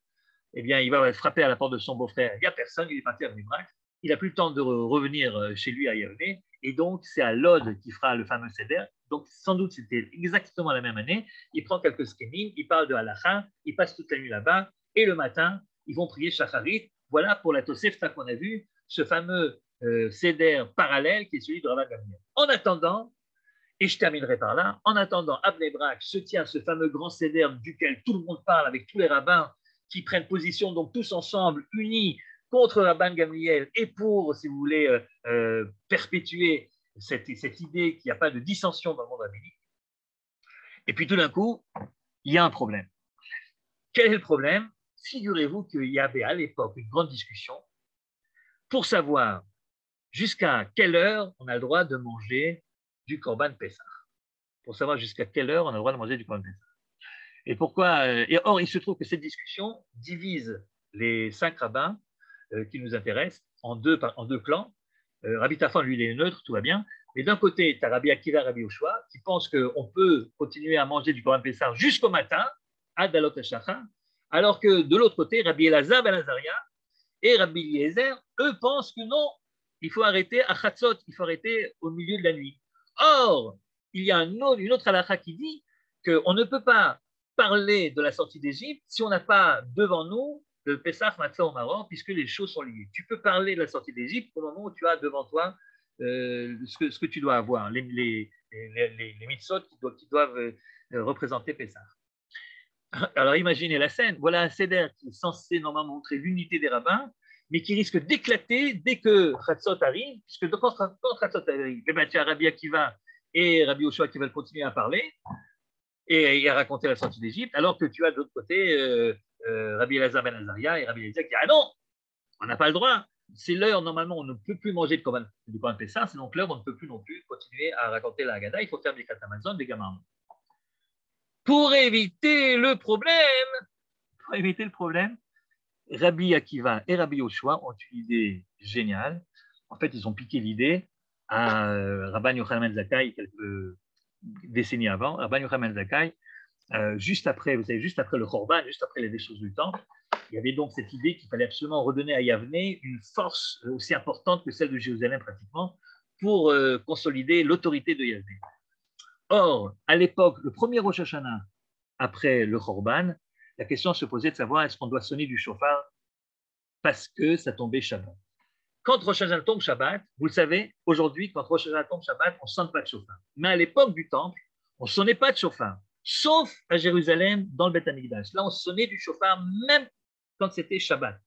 eh bien, il va frapper à la porte de son beau-frère. Il n'y a personne, il est parti à Bnei Brak. Il n'a plus le temps de revenir chez lui à Yavne. Et donc, c'est à Lod qu'il fera le fameux seder. Donc, sans doute, c'était exactement la même année. Il prend quelques skenim, il parle de halacha, il passe toute la nuit là-bas. Et le matin, ils vont prier Shacharit. Voilà pour la Tosefta qu'on a vue, ce fameux seder parallèle qui est celui de Rabban Gamliel. En attendant, et je terminerai par là, en attendant, à Bnei Brak se tient ce fameux grand seder duquel tout le monde parle avec tous les rabbins qui prennent position, donc tous ensemble, unis contre Rabban Gamliel et pour, si vous voulez, perpétuer cette idée qu'il n'y a pas de dissension dans le monde rabbinique. Et puis tout d'un coup, il y a un problème. Quel est le problème? Figurez-vous qu'il y avait à l'époque une grande discussion pour savoir jusqu'à quelle heure on a le droit de manger du Korban Pessah. Pour savoir jusqu'à quelle heure on a le droit de manger du Korban Pessah. Et pourquoi? Et or, il se trouve que cette discussion divise les 5 rabbins qui nous intéressent en deux clans. Rabbi Tarfon, lui, il est neutre, tout va bien. Mais d'un côté, tu as Rabbi Akiva, Rabbi Yoshua, qui pensent qu'on peut continuer à manger du Korban Pessah jusqu'au matin, à Dalot Hashacha, alors que de l'autre côté, Rabbi Elazar ben Azaria et Rabbi Eliezer, eux, pensent que non, il faut arrêter à Chatzot, il faut arrêter au milieu de la nuit. Or, il y a une autre halakha qui dit qu'on ne peut pas parler de la sortie d'Égypte si on n'a pas devant nous le Pessah, Matzah au Maroc, puisque les choses sont liées. Tu peux parler de la sortie d'Égypte au moment où tu as devant toi ce que tu dois avoir, les mitzvot qui doivent représenter Pessah. Alors imaginez la scène, voilà un seder qui est censé normalement montrer l'unité des rabbins, mais qui risque d'éclater dès que Chatzot arrive, puisque quand Chatzot arrive, eh ben, tu as Rabbi Akiva et Rabbi Yoshua qui veulent continuer à parler et à raconter la sortie d'Égypte, alors que tu as de l'autre côté Rabbi Elazar ben Azaria et Rabbi Eliezer qui disent « Ah non, on n'a pas le droit, c'est l'heure, normalement, on ne peut plus manger du Korban Pessah, c'est donc l'heure où on ne peut plus non plus continuer à raconter la Haggadah, il faut faire des Katamazon, des Gamam. » Pour éviter le problème, Rabbi Akiva et Rabbi Yoshua ont une idée géniale. En fait, ils ont piqué l'idée à Rabban Yochanan ben Zakkai quelques décennies avant. Rabban Yochanan ben Zakkai, juste après le Korban, juste après les déchets du temple, il y avait donc cette idée qu'il fallait absolument redonner à Yavne une force aussi importante que celle de Jérusalem pratiquement pour consolider l'autorité de Yavne. Or, à l'époque, le premier Rosh Hashanah après le Korban, la question se posait de savoir est-ce qu'on doit sonner du shofar parce que ça tombait Shabbat. Quand Rosh Hashanah tombe Shabbat, vous le savez, aujourd'hui, quand Rosh Hashanah tombe Shabbat, on ne sonne pas de shofar. Mais à l'époque du temple, on ne sonnait pas de shofar, sauf à Jérusalem, dans le Beth Amikdash. Là, on sonnait du shofar même quand c'était Shabbat.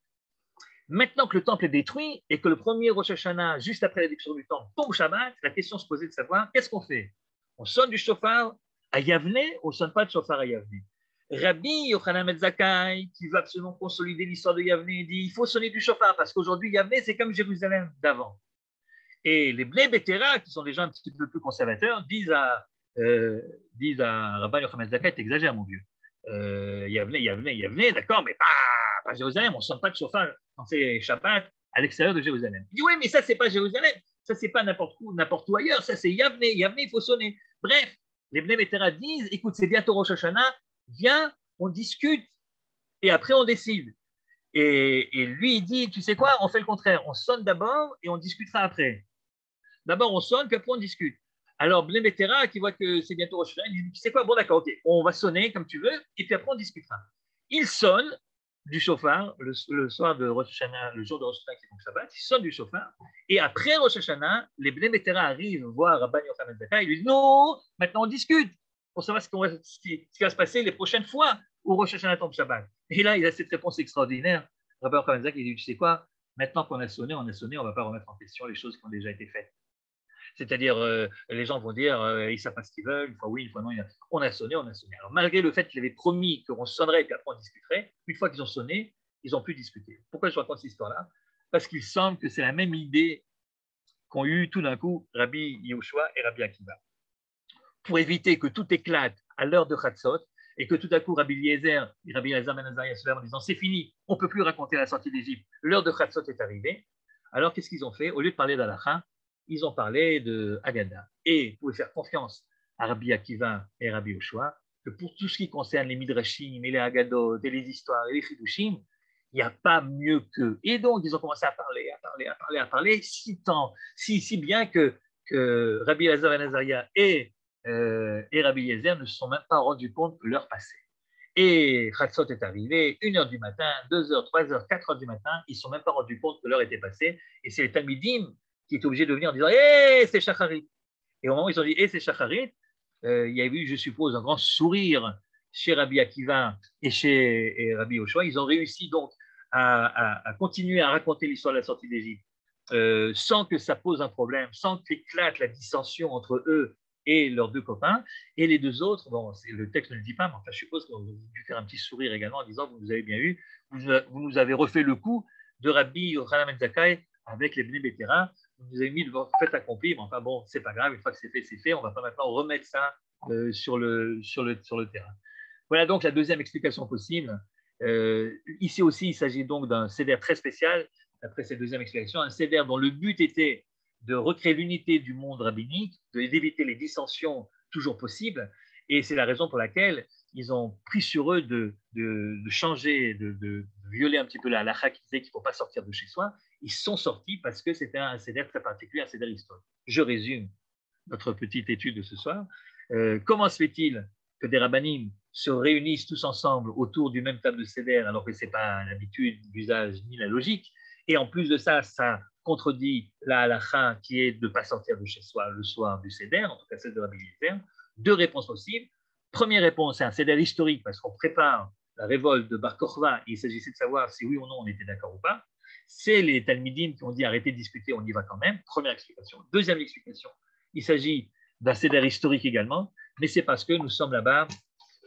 Maintenant que le temple est détruit et que le premier Rosh Hashanah, juste après la destruction du temple, tombe Shabbat, la question se posait de savoir qu'est-ce qu'on fait? On sonne du shofar à Yavne ou on ne sonne pas de shofar à Yavne? Rabbi Yochanan ben Zakkai, qui veut absolument consolider l'histoire de Yavne, dit il faut sonner du shofar parce qu'aujourd'hui Yavne c'est comme Jérusalem d'avant. Et les Bnei Betera, qui sont des gens un petit peu plus conservateurs, disent à Rabbi Yochanan ben Zakkai, t'exagères mon vieux. Yavne, d'accord, mais pas Jérusalem, on ne sonne pas de shofar quand c'est Shabbat à l'extérieur de Jérusalem. Il dit oui, mais ça c'est pas Jérusalem, ça c'est pas n'importe où ailleurs, ça c'est Yavne, il faut sonner. Bref, les Bnei Betera disent écoute, c'est bientôt Rosh Hashanah, viens, on discute et après on décide. Et lui, il dit, tu sais quoi, on fait le contraire. On sonne d'abord et on discutera après. D'abord, on sonne, puis après, on discute. Alors, Bnei Betera, qui voit que c'est bientôt Rosh Hashanah, il dit, tu sais quoi, bon, d'accord, ok, on va sonner comme tu veux, et puis après, on discutera. Il sonne du shofar, le soir de Rosh Hashanah, le jour de Rosh Hashanah qui est donc Shabbat, il sonne du shofar, et après Rosh Hashanah, les Bnei Betera arrivent voir Rabban Yochanan ben Zakkai, ils lui disent, non, maintenant on discute, pour savoir ce qui va se passer les prochaines fois où Rosh Hashanah tombe Shabbat. Et là, il a cette réponse extraordinaire. Rabbi Yochanan ben Zakkai, il dit, tu sais quoi, maintenant qu'on a sonné, on ne va pas remettre en question les choses qui ont déjà été faites. C'est-à-dire, les gens vont dire, ils ne savent pas ce qu'ils veulent, une fois oui, une fois non, on a sonné. Alors, malgré le fait qu'il avait promis qu'on sonnerait et qu'après on discuterait, une fois qu'ils ont sonné, ils ont pu discuter. Pourquoi je raconte cette histoire-là? Parce qu'il semble que c'est la même idée qu'ont eu tout d'un coup Rabbi Yoshua et Rabbi Akiva. Pour éviter que tout éclate à l'heure de Chatzot et que tout à coup Rabbi Eliezer et Rabbi Elazar ben Azaria se lèvent en disant c'est fini, on ne peut plus raconter la sortie d'Égypte, l'heure de Chatzot est arrivée. Alors qu'est-ce qu'ils ont fait? Au lieu de parler d'Halacha, ils ont parlé de Haggadah. Et vous pouvez faire confiance à Rabbi Akiva et Rabbi Yoshua que pour tout ce qui concerne les Midrashim et les Haggadot et les histoires et les Chidushim, il n'y a pas mieux qu'eux. Et donc, ils ont commencé à parler, si bien que Rabbi Elazar ben Azaria et Rabbi Eliezer ne se sont même pas rendus compte que l'heure passait. Et Chatzot est arrivé, 1h du matin, 2h, 3h, 4h du matin, ils ne se sont même pas rendus compte que l'heure était passée. Et c'est les Talmidim qui étaient obligés de venir en disant hé, c'est Shacharit. Et au moment où ils ont dit hé, c'est Shacharit, il y a eu, je suppose, un grand sourire chez Rabbi Akiva et chez Rabbi Yoshua. Ils ont réussi donc à continuer à raconter l'histoire de la sortie d'Égypte sans que ça pose un problème, sans qu'éclate la dissension entre eux et leurs deux copains. Et les deux autres, bon, le texte ne le dit pas, mais enfin, je suppose qu'on a dû faire un petit sourire également en disant vous nous avez bien eu, vous nous avez refait le coup de Rabbi Yochanan ben Zakkai avec les Bnei Bétera. Vous nous avez mis devant fait accompli, mais enfin bon, c'est pas grave, une fois que c'est fait, on ne va pas maintenant remettre ça sur le terrain. Voilà donc la deuxième explication possible. Ici aussi, il s'agit donc d'un seder très spécial, après cette deuxième explication, un seder dont le but était de recréer l'unité du monde rabbinique, d'éviter les dissensions toujours possibles, et c'est la raison pour laquelle ils ont pris sur eux de changer, de violer un petit peu la halakha qui disait qu'il ne faut pas sortir de chez soi. Ils sont sortis parce que c'était un seder très particulier, un seder historique. Je résume notre petite étude de ce soir. Comment se fait-il que des rabbanim se réunissent tous ensemble autour du même table de seder alors que ce n'est pas l'habitude, l'usage ni la logique? Et en plus de ça, ça contredit la halakha qui est de ne pas sortir de chez soi le soir du seder, en tout cas celle de Rabbi Eliezer. Deux réponses possibles. Première réponse, c'est un seder historique parce qu'on prépare la révolte de Bar Kokhba. Il s'agissait de savoir si oui ou non on était d'accord ou pas. C'est les Talmidim qui ont dit arrêtez de discuter, on y va quand même. Première explication. Deuxième explication, il s'agit d'un seder historique également, mais c'est parce que nous sommes là-bas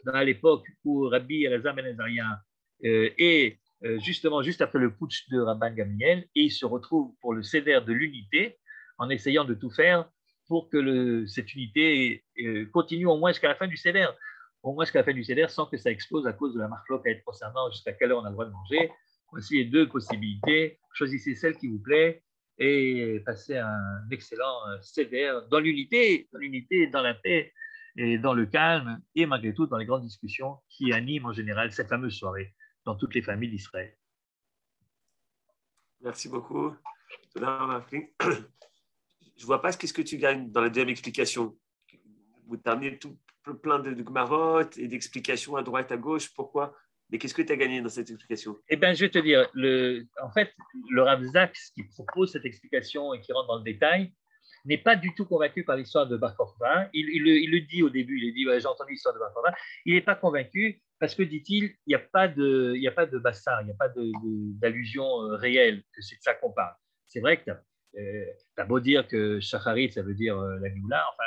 dans l'époque où Rabbi Elazar ben Azariah est justement juste après le putsch de Rabban Gamliel, et il se retrouve pour le seder de l'unité en essayant de tout faire pour que cette unité continue au moins jusqu'à la fin du seder, au moins jusqu'à la fin du seder sans que ça explose à cause de la marloquette concernant jusqu'à quelle heure on a le droit de manger. Voici les deux possibilités, choisissez celle qui vous plaît et passez un excellent seder dans l'unité, dans la paix et dans le calme, et malgré tout dans les grandes discussions qui animent en général cette fameuse soirée dans toutes les familles d'Israël. Merci beaucoup. Je ne vois pas ce que tu gagnes dans la deuxième explication. Vous terminez tout plein de gmarottes et d'explications à droite, à gauche. Pourquoi? Mais qu'est-ce que tu as gagné dans cette explication? Eh bien, je vais te dire, en fait, le Rav Zaks qui propose cette explication et qui rentre dans le détail n'est pas du tout convaincu par l'histoire de Bar Kokhba. Il le dit au début, il dit ouais, j'ai entendu l'histoire de Bar Kokhba. Il n'est pas convaincu parce que, dit-il, il n'y a pas de bassar, il n'y a pas d'allusion réelle, que c'est de ça qu'on parle. C'est vrai que tu as beau dire que Shacharit, ça veut dire la Géoula, enfin,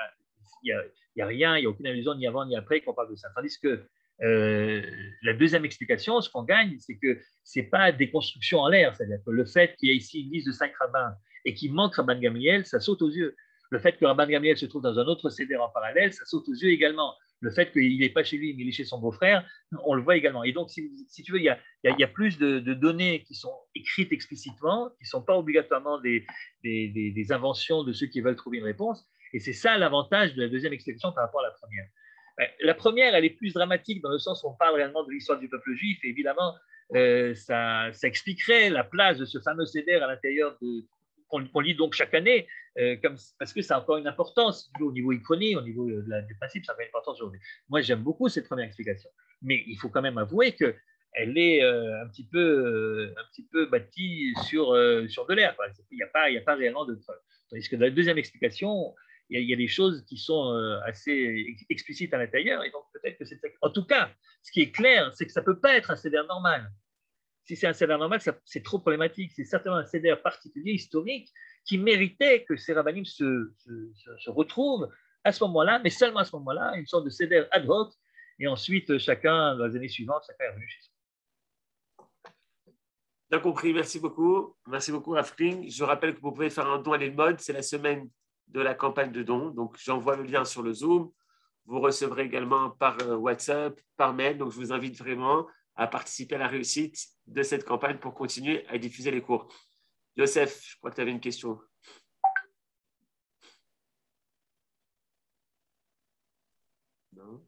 il n'y a rien, il n'y a aucune allusion ni avant ni après qu'on parle de ça. Tandis que la deuxième explication, ce qu'on gagne, c'est que ce n'est pas des constructions en l'air, c'est-à-dire que le fait qu'il y ait ici une liste de 5 rabbins et qu'il manque Rabban Gamliel, ça saute aux yeux. Le fait que Rabban Gamliel se trouve dans un autre seder en parallèle, ça saute aux yeux également. Le fait qu'il n'est pas chez lui, mais il est chez son beau-frère, on le voit également. Et donc, si tu veux, il y a plus de données qui sont écrites explicitement, qui ne sont pas obligatoirement des inventions de ceux qui veulent trouver une réponse. Et c'est ça l'avantage de la deuxième explication par rapport à la première. La première, elle est plus dramatique dans le sens où on parle réellement de l'histoire du peuple juif. Et évidemment, ça expliquerait la place de ce fameux seder à l'intérieur qu'on lit donc chaque année, parce que ça a encore une importance au niveau iconie, au niveau du principe, ça a une importance aujourd'hui. Moi, j'aime beaucoup cette première explication, mais il faut quand même avouer qu'elle est un petit peu bâtie sur de l'air. Il n'y a pas réellement de preuve. Tandis que dans la deuxième explication, il y a des choses qui sont assez explicites à l'intérieur, et donc peut-être que c'est... En tout cas, ce qui est clair, c'est que ça ne peut pas être un seder normal. Si c'est un seder normal, c'est trop problématique. C'est certainement un seder particulier, historique, qui méritait que ces rabbinim se retrouvent à ce moment-là, mais seulement à ce moment-là, une sorte de seder ad hoc, et ensuite, chacun, dans les années suivantes, chacun est revenu chez soi. Bien compris, merci beaucoup. Merci beaucoup, Rafling. Je rappelle que vous pouvez faire un don à l'Ilmod, c'est la semaine de la campagne de dons. Donc, j'envoie le lien sur le Zoom. Vous recevrez également par WhatsApp, par mail. Donc, je vous invite vraiment à participer à la réussite de cette campagne pour continuer à diffuser les cours. Youssef, je crois que tu avais une question. Non.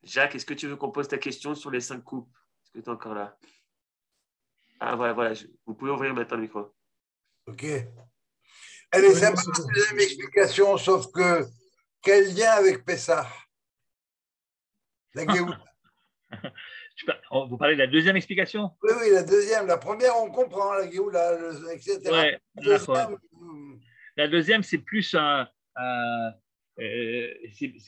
Jacques, est-ce que tu veux qu'on pose ta question sur les 5 coupes? Est-ce que tu es encore là? Ah, voilà. Vous pouvez ouvrir maintenant le micro. OK. Elle est sympa, la deuxième explication, sauf que quel lien avec Pessah? La Géoula. Vous parlez de la deuxième explication? Oui, oui, la deuxième. La première, on comprend, la Géoula, etc. Ouais, La deuxième, la deuxième, c'est plus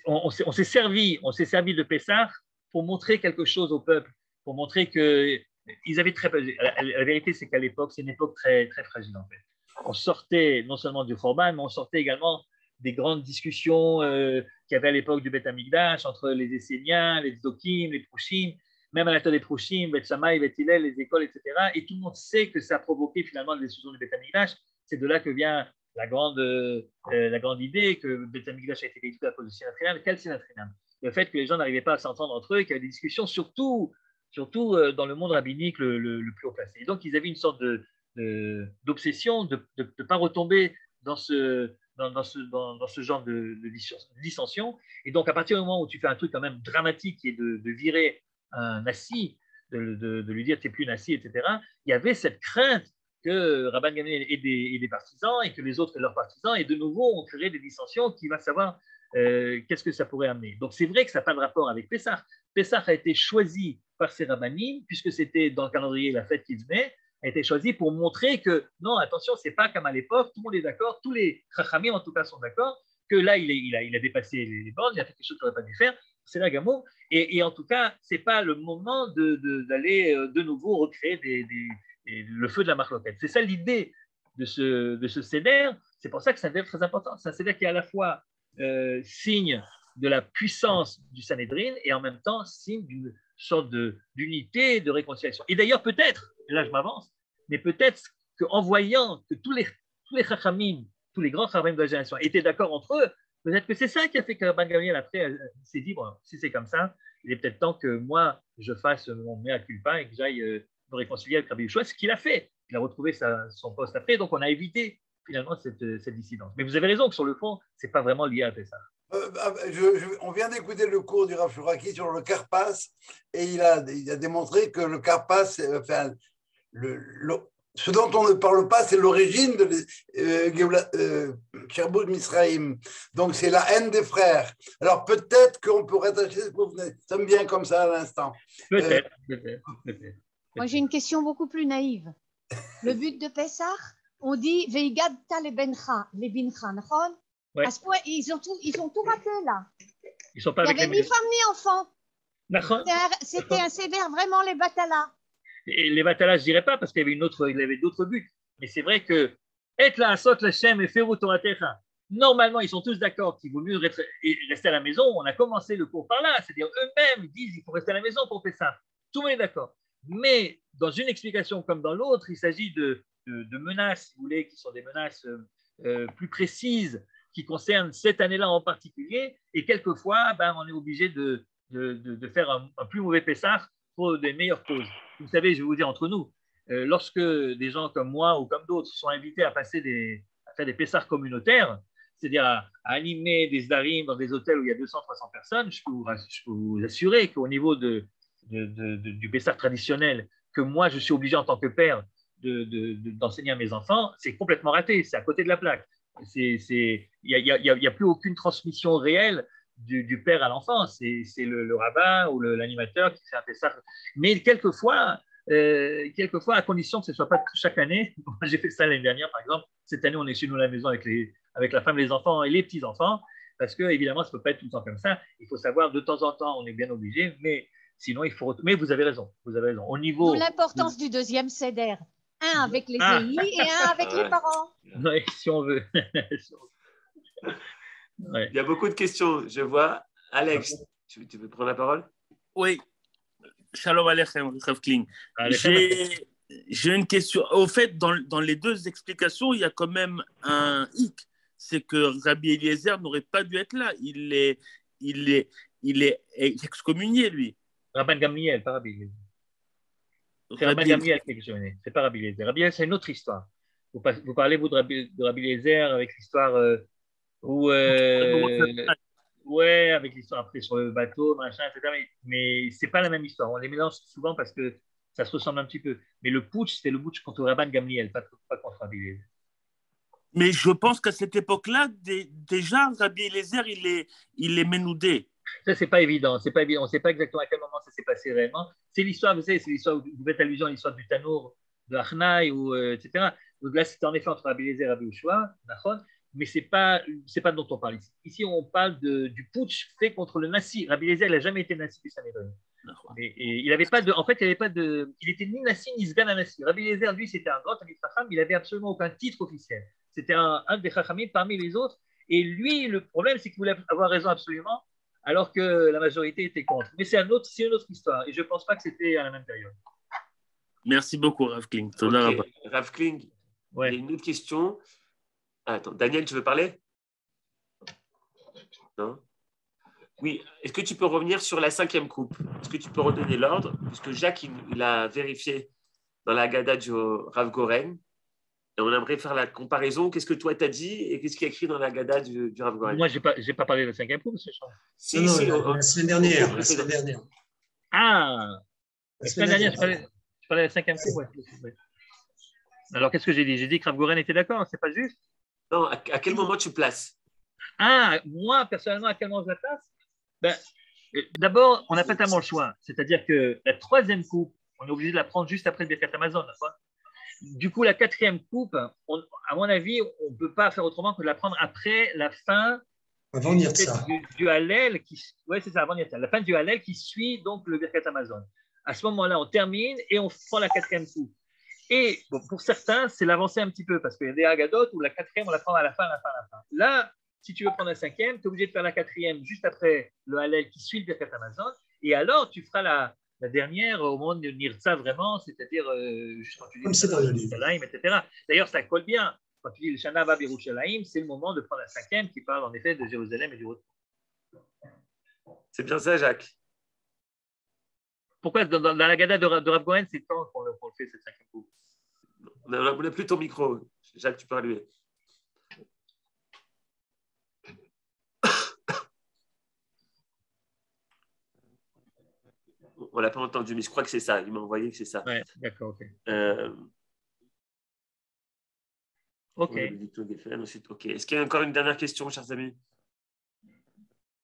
on s'est servi de Pessah pour montrer quelque chose au peuple, pour montrer que ils avaient la vérité, c'est qu'à l'époque, c'est une époque très, très fragile en fait. On sortait non seulement du Khorban, mais on sortait également des grandes discussions qu'il y avait à l'époque du Beth Amikdash entre les Esséniens, les Tzdokim, les Prouchim, même à la des Prouchim, Beth Shammai, Beth Hillel, les écoles, etc. Et tout le monde sait que ça a provoqué finalement les destructions du Beth Amikdash. C'est de là que vient la grande idée que Beth Amikdash a été détruit à cause du Sinat Chinam. Quel Sinat Chinam? Le fait que les gens n'arrivaient pas à s'entendre entre eux, qu'il y avait des discussions, surtout dans le monde rabbinique le plus haut placé. Et donc, ils avaient une sorte d'obsession de ne pas retomber dans ce genre de dissension. Et donc, à partir du moment où tu fais un truc quand même dramatique qui est de virer un Nassi, de lui dire tu n'es plus Nassi, etc., il y avait cette crainte que Rabban Gamliel ait des partisans et que les autres aient leurs partisans. Et de nouveau, on créerait des dissensions qui va savoir qu'est-ce que ça pourrait amener. Donc, c'est vrai que ça n'a pas de rapport avec Pessah. Pessah a été choisi par ces rabbanim, puisque c'était dans le calendrier la fête qui venait, a été choisi pour montrer que non, attention, c'est pas comme à l'époque, tout le monde est d'accord, tous les chachamim en tout cas sont d'accord, que là, il a dépassé les bornes, il a fait quelque chose qu'il n'aurait pas dû faire, c'est la gamme. Et en tout cas, c'est pas le moment d'aller de nouveau recréer le feu de la marloquette. C'est ça l'idée de ce seder. C'est pour ça que c'est un seder très important. C'est un seder qui est à la fois signe de la puissance du Sanhédrin et en même temps signe d'une sorte d'unité, de réconciliation. Et d'ailleurs, peut-être, et là je m'avance, mais peut-être qu'en voyant que tous les chachamim, tous les grands chachamim de la génération étaient d'accord entre eux, peut-être que c'est ça qui a fait que Rabban Gamliel après s'est dit, bon, si c'est comme ça, il est peut-être temps que moi, je fasse mon mea culpa et que j'aille me réconcilier avec Rabbi Yehoshua, ce qu'il a fait. Il a retrouvé son poste après, donc on a évité finalement cette dissidence. Mais vous avez raison que sur le fond, ce n'est pas vraiment lié à ça. On vient d'écouter le cours du Rav Shuraki sur le Karpas et il a démontré que le Karpas, ce dont on ne parle pas, c'est l'origine de Sherbut Misraïm. Donc, c'est la haine des frères. Alors, peut-être qu'on pourrait attacher ce que vous venez. Ça me vient comme ça à l'instant. Peut-être. Moi, j'ai une question beaucoup plus naïve. Le but de Pessah, on dit Veigadta lebincha, nachon. Ouais. À ce point, ils ont tout raté là. Ils sont pas Il n'y avait ni femme ni enfant. C'était un seder vraiment les batalas. Et les batalas, je dirais pas parce qu'il y avait d'autres buts. Mais c'est vrai que être là, sot l'Hashem et faire Toratecha. Normalement, ils sont tous d'accord qu'il vaut mieux rester à la maison. On a commencé le cours par là, c'est-à-dire eux-mêmes disent qu'il faut rester à la maison pour faire ça. Tout le monde est d'accord. Mais dans une explication comme dans l'autre, il s'agit de menaces, si vous voulez, qui sont des menaces plus précises, qui concernent cette année-là en particulier. Et quelquefois, on est obligé de faire un plus mauvais Pessah pour des meilleures causes. Vous savez, je vais vous dire entre nous, lorsque des gens comme moi ou comme d'autres sont invités à faire des Pessahs communautaires, c'est-à-dire à animer des Zdarim dans des hôtels où il y a 200-300 personnes, je peux vous assurer qu'au niveau du Pessah traditionnel, que moi je suis obligé en tant que père d'enseigner à mes enfants, c'est complètement raté, c'est à côté de la plaque. Il n'y a plus aucune transmission réelle du père à l'enfant. C'est le rabbin ou l'animateur qui fait un Pessah. Mais quelquefois, à condition que ce ne soit pas chaque année. Moi, j'ai fait ça l'année dernière, par exemple. Cette année, on est chez nous à la maison avec la femme, les enfants et les petits-enfants, parce que évidemment, ça ne peut pas être tout le temps comme ça. Il faut savoir, de temps en temps, on est bien obligé, mais sinon, il faut… Mais vous avez raison. Au niveau… D'où l'importance du deuxième seder. Un avec les EI et un avec les parents. Oui, si on veut. Ouais. Il y a beaucoup de questions, je vois. Alex, tu veux prendre la parole? Oui. Shalom Aleichem, Rav Kling. J'ai une question. Au fait, dans les deux explications, il y a quand même un hic. C'est que Rabbi Eliezer n'aurait pas dû être là. Il est excommunié, lui. Rabban Gamliel, pas Rabbi Eliezer. C'est Rabban Gamliel qui est excommunié. C'est pas Rabbi Eliezer. Rabbi Eliezer, c'est une autre histoire. Vous parlez, vous, de Rabbi Eliezer avec l'histoire où… ouais, avec l'histoire après sur le bateau, machin, etc. Mais ce n'est pas la même histoire. On les mélange souvent parce que ça se ressemble un petit peu. Mais le putsch, c'était le putsch contre Rabban Gamliel, pas contre Rabbi Eliezer. Mais je pense qu'à cette époque-là, déjà, Rabbi Eliezer, il est ménoudé. Ça, c'est pas évident. C'est pas évident. On ne sait pas exactement à quel moment ça s'est passé réellement. C'est l'histoire, vous savez, c'est l'histoire où vous faites allusion à l'histoire du Tanour, de Achnaï, etc. Donc là, c'était en effet entre Rabbi Eliezer et Rabbi Yehoshua, mais c'est pas dont on parle ici. Ici, on parle du putsch fait contre le Nassi. Rabbi Eliezer, il n'a jamais été Nassi du Sanhédrin. Et il avait pas de, en fait, il avait pas de, il était ni Nassi ni Sgan Nassi. Rabbi Eliezer, lui, c'était un grand Talmid Chacham, il avait absolument aucun titre officiel. C'était un des Chachamim parmi les autres. Et lui, le problème, c'est qu'il voulait avoir raison absolument, alors que la majorité était contre. Mais c'est une autre histoire. Et je ne pense pas que c'était à la même période. Merci beaucoup, Rav Kling. Okay. Rav Kling, ouais. Il y a une autre question. Attends, Daniel, tu veux parler? Non? Oui. Est-ce que tu peux revenir sur la 5e coupe? Est-ce que tu peux redonner l'ordre? Puisque Jacques, il a vérifié dans la Haggadah du Rav Goren. Et on aimerait faire la comparaison. Qu'est-ce que toi, tu as dit et qu'est-ce qu'il y a écrit dans la Haggadah du Rav Goren? Moi, je n'ai pas parlé de la 5e coupe, monsieur Charles. Si, la semaine dernière. La semaine dernière. Ah, la semaine dernière, je parlais de la 5e coupe. Ouais. Alors, qu'est-ce que j'ai dit? J'ai dit que Rav Goren était d'accord, c'est pas juste? Non, à quel moment tu places? Ah, moi, personnellement, à quel moment je la place? D'abord, on n'a pas tellement le choix. C'est-à-dire que la 3e coupe, on est obligé de la prendre juste après le Birkat Hamazon. Du coup, la 4e coupe, à mon avis, on ne peut pas faire autrement que de la prendre après la fin avant du Hallel. Oui, c'est ça, avant Nirtza. La fin du Hallel qui suit donc le Birkat Hamazon. À ce moment-là, on termine et on prend la 4e coupe. Et bon, pour certains, c'est l'avancer un petit peu parce qu'il y a des Haggadot où la 4e, on la prend à la fin. Là, si tu veux prendre la 5e, tu es obligé de faire la 4e juste après le Hallel qui suit le Birkat Hamazon. Et alors, tu feras la dernière au moment de Nirtza vraiment, c'est-à-dire juste quand tu dis Yerushalayim, etc. D'ailleurs, ça colle bien. Quand tu dis le Shana Haba Yerushalayim, c'est le moment de prendre la 5e qui parle en effet de Jérusalem et du retour. C'est bien ça, Jacques. Pourquoi dans la Haggadah de Rav Goren, c'est quand qu'on le fait cette 5e coupe? On n'a plus ton micro. Jacques, tu peux allumer. On ne l'a pas entendu, mais je crois que c'est ça. Il m'a envoyé que c'est ça. Ouais, d'accord, ok. Ok. Ensuite, ok. Est-ce qu'il y a encore une dernière question, chers amis?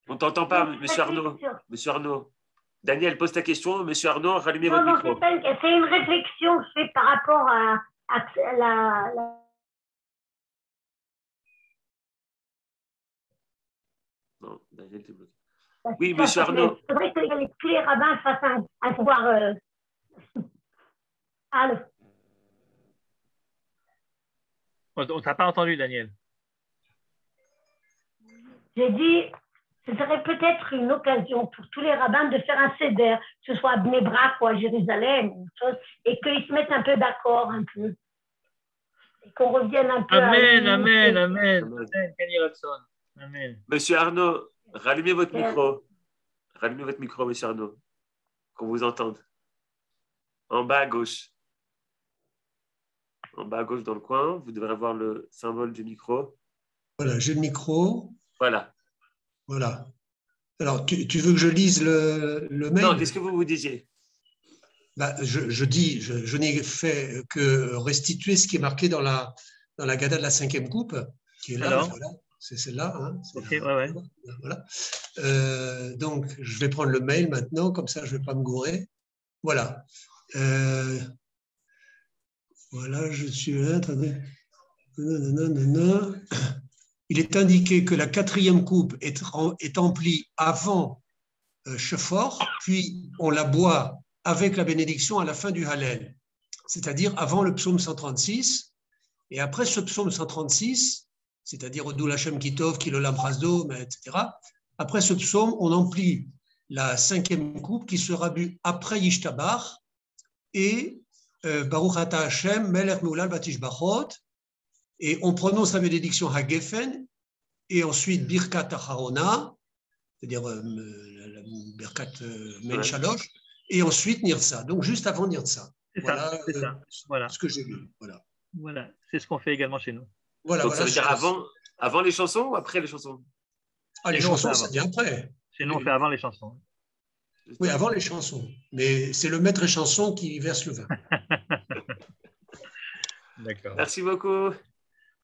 On ne t'entend pas, monsieur Arnaud. Monsieur Arnaud. Daniel, pose ta question. Monsieur Arnaud, rallumez votre micro. C'est une réflexion que je fais par rapport à la... Non, Daniel, t'es bloqué. Oui, monsieur Arnaud. Il faudrait que tous les rabbins fassent un pouvoir. Allô. On ne t'a pas entendu, Daniel. J'ai dit, ce serait peut-être une occasion pour tous les rabbins de faire un seder, que ce soit à Bnei Brak ou à Jérusalem, et qu'ils se mettent un peu d'accord, un peu. Et qu'on revienne un peu Amen. Monsieur Arnaud, rallumez votre micro. Rallumez votre micro, monsieur Arnaud, qu'on vous entende. En bas à gauche. En bas à gauche dans le coin, vous devrez avoir le symbole du micro. Voilà, j'ai le micro. Voilà. Alors, tu veux que je lise le mail? Non, qu'est-ce que vous disiez? Je n'ai fait que restituer ce qui est marqué dans la Haggadah de la 5e coupe, qui est là. Voilà. C'est celle-là. Hein, okay, ouais. Voilà. Donc, je vais prendre le mail maintenant, comme ça, je ne vais pas me gourer. Voilà. Voilà, je suis là. Attendez. Il est indiqué que la 4e coupe est emplie avant Shefor, puis on la boit avec la bénédiction à la fin du Hallel, c'est-à-dire avant le psaume 136. Et après ce psaume 136, c'est-à-dire Odul Hashem Kitov, Kilolam Prasdom, etc. Après ce psaume, on emplit la 5e coupe qui sera bue après Yishtabar et Baruch Ata Hashem, Melech Meulal Batishbachot, et on prononce la bénédiction Hagefen et ensuite Birkat Acharona, c'est-à-dire la Birkat Men Shalosh, et ensuite Nirtza. Donc juste avant Nirtza. Voilà, ce que j'ai lu. Voilà, c'est ce qu'on fait également chez nous. Donc ça veut dire avant les chansons ou après les chansons? Les chansons, ça vient après. Chez nous, on fait avant les chansons. Oui, avant les chansons. Mais c'est le maître et chanson qui verse le vin. D'accord. Merci beaucoup.